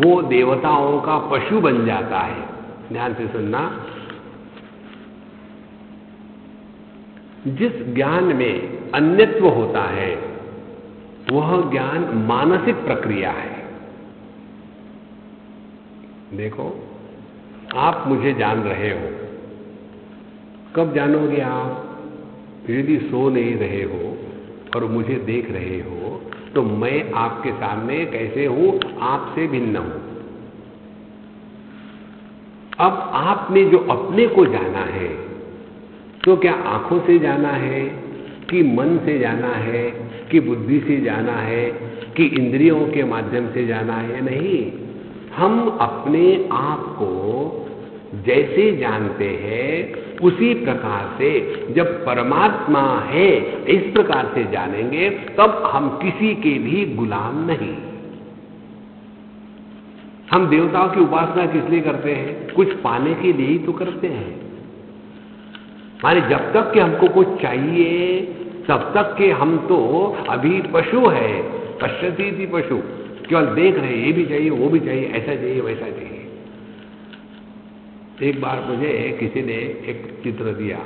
वो देवताओं का पशु बन जाता है। ध्यान से सुनना। जिस ज्ञान में अन्यत्व होता है वह ज्ञान मानसिक प्रक्रिया है। देखो, आप मुझे जान रहे हो, कब जानोगे आप? यदि सो नहीं रहे हो और मुझे देख रहे हो तो मैं आपके सामने कैसे हूं? आपसे भिन्न हूं। अब आपने जो अपने को जाना है तो क्या आंखों से जाना है कि मन से जाना है कि बुद्धि से जाना है कि इंद्रियों के माध्यम से जाना है? नहीं, हम अपने आप को जैसे जानते हैं उसी प्रकार से जब परमात्मा है इस प्रकार से जानेंगे तब हम किसी के भी गुलाम नहीं। हम देवताओं की उपासना किस लिए करते हैं? कुछ पाने के लिए ही तो करते हैं। माने जब तक कि हमको कुछ चाहिए तब तक के हम तो अभी पशु है। पश्यति थी पशु, केवल देख रहे, ये भी चाहिए वो भी चाहिए, ऐसा चाहिए वैसा चाहिए। एक बार मुझे किसी ने एक चित्र दिया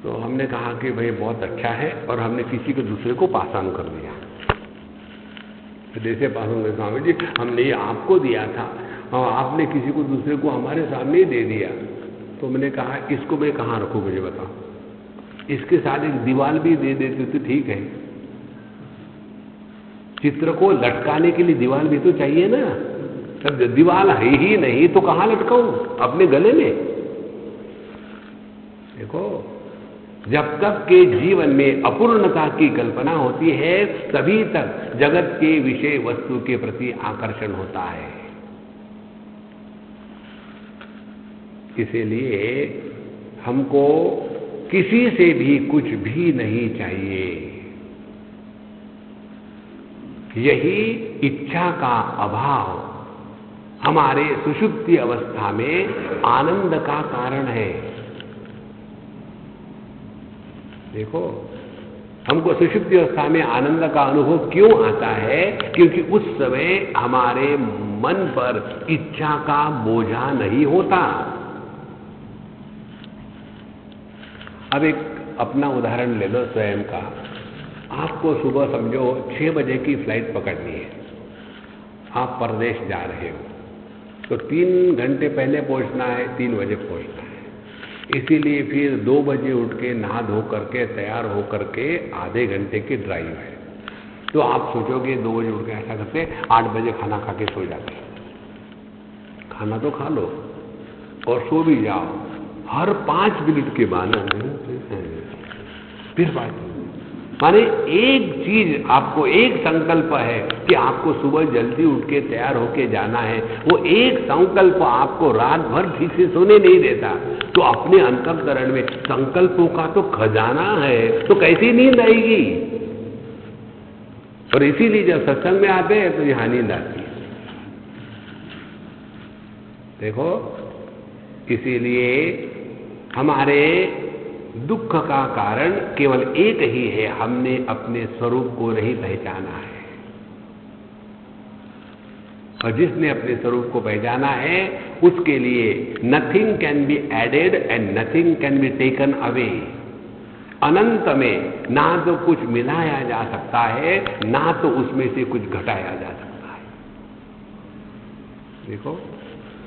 तो हमने कहा कि भाई बहुत अच्छा है, और हमने किसी को दूसरे को पास ऑन कर दिया। जैसे पास ऑन कर, स्वामी जी हमने ये आपको दिया था और आपने किसी को दूसरे को हमारे सामने ही दे दिया। तो मैंने कहा इसको मैं कहाँ रखूं, मुझे बताओ। इसके साथ एक दीवार भी दे देते तो ठीक है। चित्र को लटकाने के लिए दीवार भी तो चाहिए ना। तब दीवार है ही नहीं तो कहाँ लटकाऊं, अपने गले में। देखो, जब तक के जीवन में अपूर्णता की कल्पना होती है तभी तक जगत के विषय वस्तु के प्रति आकर्षण होता है। इसीलिए हमको किसी से भी कुछ भी नहीं चाहिए। यही इच्छा का अभाव हमारे सुषुप्ति अवस्था में आनंद का कारण है। देखो, हमको सुषुप्ति अवस्था में आनंद का अनुभव क्यों आता है? क्योंकि उस समय हमारे मन पर इच्छा का बोझा नहीं होता। अब एक अपना उदाहरण ले लो स्वयं का। आपको सुबह समझो 6 बजे की फ्लाइट पकड़नी है, आप परदेश जा रहे हो, तो 3 घंटे पहले पहुंचना है, 3 बजे पहुंचना है। इसीलिए फिर 2 बजे उठ के नहा धो करके तैयार हो करके आधे घंटे की ड्राइव है। तो आप सोचोगे 2 बजे उठ के ऐसा करते 8 बजे खाना खा के सो जाते। खाना तो खा लो और सो भी जाओ। हर 5 मिनट के बाद फिर बात, माने एक चीज आपको, एक संकल्प है कि आपको सुबह जल्दी उठ के तैयार होके जाना है। वो एक संकल्प आपको रात भर ठीक से सोने नहीं देता। तो अपने अंतःकरण में संकल्पों का तो खजाना है, तो कैसी नींद आएगी? और इसीलिए जब सत्संग में आते हैं तो यहां नींद आती है। देखो, इसीलिए हमारे दुख का कारण केवल एक ही है, हमने अपने स्वरूप को नहीं पहचाना है। और जिसने अपने स्वरूप को पहचाना है उसके लिए nothing can be added and nothing can be taken away. अनंत में ना तो कुछ मिलाया जा सकता है, ना तो उसमें से कुछ घटाया जा सकता है। देखो,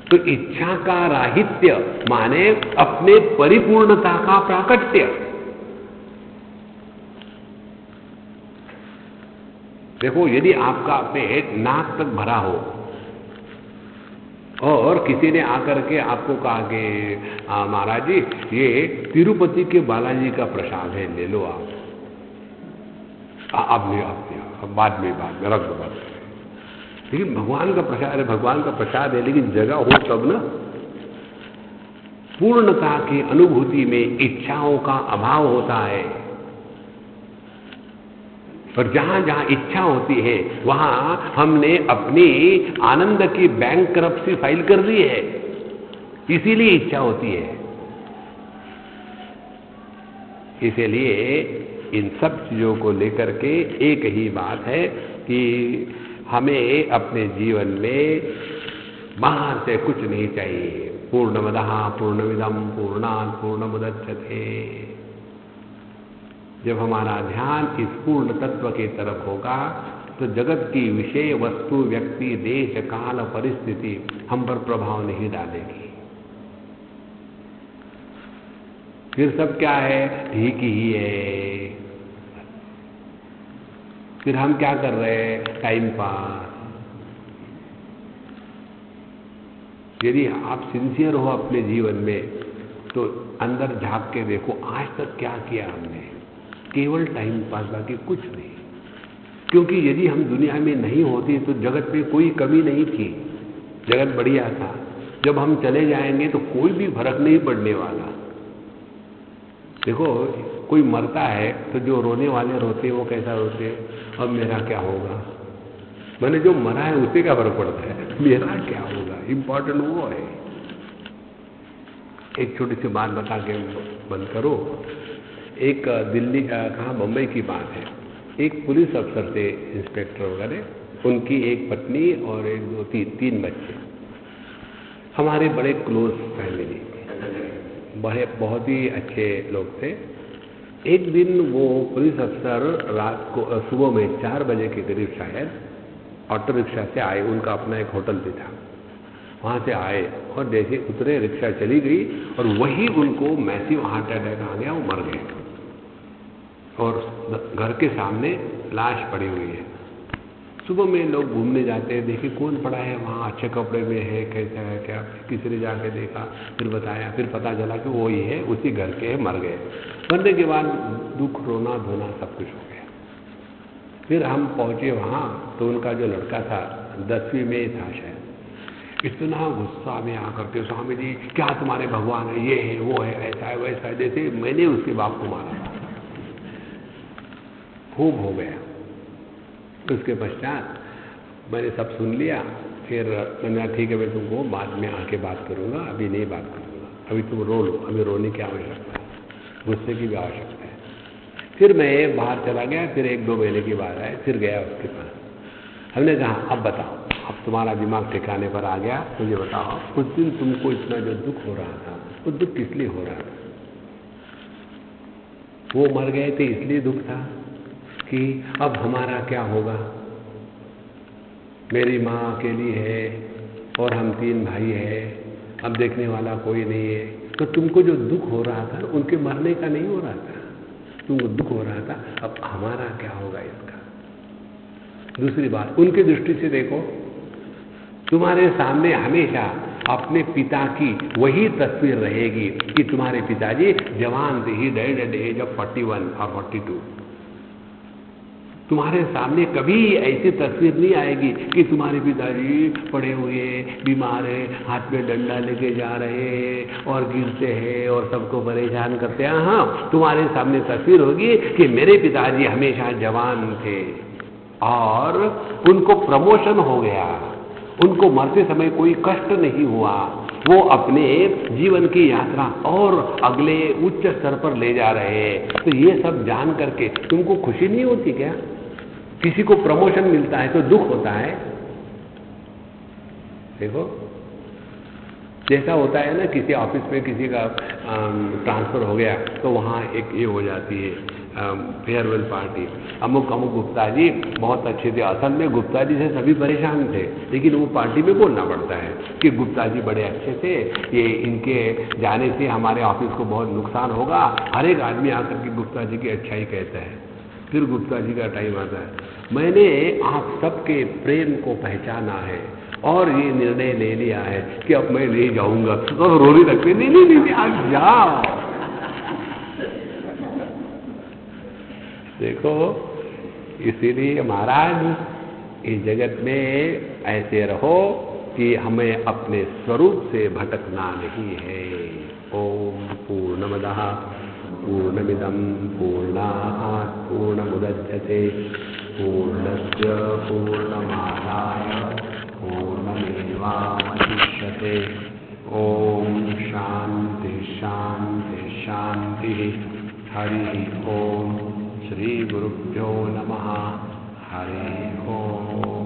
तो इच्छा का राहित्य माने अपने परिपूर्णता का प्राकट्य। देखो, यदि आपका पेट नाक तक भरा हो और किसी ने आकर के आपको कहा कि महाराज जी ये तिरुपति के बालाजी का प्रसाद है, ले लो आप। अब नहीं, आप बाद में रख दो बात। लेकिन भगवान का प्रसाद है, भगवान का प्रसाद है, लेकिन जगह हो तब ना। पूर्णता की अनुभूति में इच्छाओं का अभाव होता है। और जहां जहां इच्छा होती है वहां हमने अपनी आनंद की बैंकरप्सी फाइल कर दी है, इसीलिए इच्छा होती है। इसीलिए इन सब चीजों को लेकर के एक ही बात है कि हमें अपने जीवन में बाहर से कुछ नहीं चाहिए। पूर्णमदः पूर्णमिदं पूर्णात् पूर्णमुदच्यते। जब हमारा ध्यान इस पूर्ण तत्व की तरफ होगा तो जगत की विषय वस्तु व्यक्ति देश काल परिस्थिति हम पर प्रभाव नहीं डालेगी। फिर सब क्या है? ठीक ही है। फिर हम क्या कर रहे हैं? Time pass. यदि आप सिंसियर हो अपने जीवन में तो अंदर झांक के देखो, आज तक क्या किया हमने? केवल टाइम पास, बाकी कुछ नहीं। क्योंकि यदि हम दुनिया में नहीं होते तो जगत में कोई कमी नहीं थी, जगत बढ़िया था। जब हम चले जाएंगे तो कोई भी फर्क नहीं पड़ने वाला। देखो, कोई मरता है तो जो रोने वाले रोते हैं वो कैसा रोते हैं? अब मेरा क्या होगा? मैंने जो मरा है उससे क्या फर्क पड़ता है, मेरा क्या होगा? इंपॉर्टेंट वो है। एक छोटी सी बात बता के बंद करो। एक दिल्ली कहाँ बम्बई की बात है। एक पुलिस अफसर थे, इंस्पेक्टर वगैरह, उनकी एक पत्नी और एक दो तीन बच्चे। हमारे बड़े क्लोज फैमिली, बड़े बहुत ही अच्छे लोग थे। एक दिन वो पुलिस अफसर रात को सुबह में 4 बजे के करीब शायद ऑटो रिक्शा से आए। उनका अपना एक होटल भी था। वहाँ से आए और जैसे उतरे रिक्शा चली गई और वही उनको मैसिव हार्ट अटैक आ गया, वो मर गए। और घर के सामने लाश पड़ी हुई है। सुबह में लोग घूमने जाते हैं, देखे कौन पड़ा है वहाँ, अच्छे कपड़े में है, कैसा है क्या, किसी ने जाके देखा, फिर बताया, फिर पता चला कि वो ही है, उसी घर के है, मर गए। मरने के बाद दुख, रोना धोना सब कुछ हो गया। फिर हम पहुँचे वहाँ तो उनका जो लड़का था 10वीं में था शायद, इतना गुस्सा में आकर के, स्वामी जी क्या तुम्हारे भगवान है, ये है वो है, ऐसा है वैसा है, जैसे मैंने उसके बाप को मारा था। खूब हो गया। उसके पश्चात मैंने सब सुन लिया। फिर मैंने कहा ठीक है, मैं तुमको बाद में आके बात करूँगा, अभी नहीं बात करूँगा, अभी तुम रो लो, अभी रोने की आवश्यकता है, गुस्से की भी आवश्यकता है। फिर मैं बाहर चला गया। फिर 1-2 महीने की बात आए, फिर गया उसके पास। हमने कहा अब बताओ, अब तुम्हारा दिमाग ठिकाने पर आ गया, मुझे बताओ उस दिन तुमको इतना जो दुख हो रहा था, वो दुख किस लिए हो रहा था? वो मर गए थे इसलिए दुख था कि अब हमारा क्या होगा, मेरी माँ अकेली है और हम 3 भाई हैं, अब देखने वाला कोई नहीं है। तो तुमको जो दुख हो रहा था उनके मरने का नहीं हो रहा था, तुमको दुख हो रहा था अब हमारा क्या होगा इसका। दूसरी बात, उनकी दृष्टि से देखो, तुम्हारे सामने हमेशा अपने पिता की वही तस्वीर रहेगी कि तुम्हारे पिताजी जवान थे, he died at the age of 41 और 42। तुम्हारे सामने कभी ऐसी तस्वीर नहीं आएगी कि तुम्हारे पिताजी पड़े हुए बीमार है, हाथ में डंडा लेके जा रहे हैं और गिरते हैं और सबको परेशान करते हैं। हाँ, तुम्हारे सामने तस्वीर होगी कि मेरे पिताजी हमेशा जवान थे और उनको प्रमोशन हो गया, उनको मरते समय कोई कष्ट नहीं हुआ, वो अपने जीवन की यात्रा और अगले उच्च स्तर पर ले जा रहे हैं। तो ये सब जान करके तुमको खुशी नहीं होती क्या? किसी को प्रमोशन मिलता है तो दुख होता है। देखो, जैसा होता है ना, किसी ऑफिस में किसी का ट्रांसफर हो गया तो वहाँ एक ये हो जाती है फेयरवेल पार्टी। अमुक अमुक गुप्ता जी बहुत अच्छे थे, असल में गुप्ता जी से सभी परेशान थे, लेकिन वो पार्टी में बोलना पड़ता है कि गुप्ता जी बड़े अच्छे थे, ये इनके जाने से हमारे ऑफिस को बहुत नुकसान होगा। हर एक आदमी आकर के गुप्ता जी की अच्छाई कहता है। फिर गुप्ता जी का टाइम आता है, मैंने आप सबके प्रेम को पहचाना है और ये निर्णय ले लिया है कि अब मैं नहीं जाऊंगा। तो रोने लगते, नहीं नहीं नहीं आप जाओ। देखो, इसीलिए महाराज इस जगत में ऐसे रहो कि हमें अपने स्वरूप से भटकना नहीं है। ओम पूर्णमदः पूर्णमिदं पूर्णात् पूर्णमुदच्यते पूर्णस्य पूर्णमादाय पूर्णमेवावशिष्यते। ओम शांति शांति शांति। हरि ओम। श्री गुरुभ्यो नमः। हरि ओम।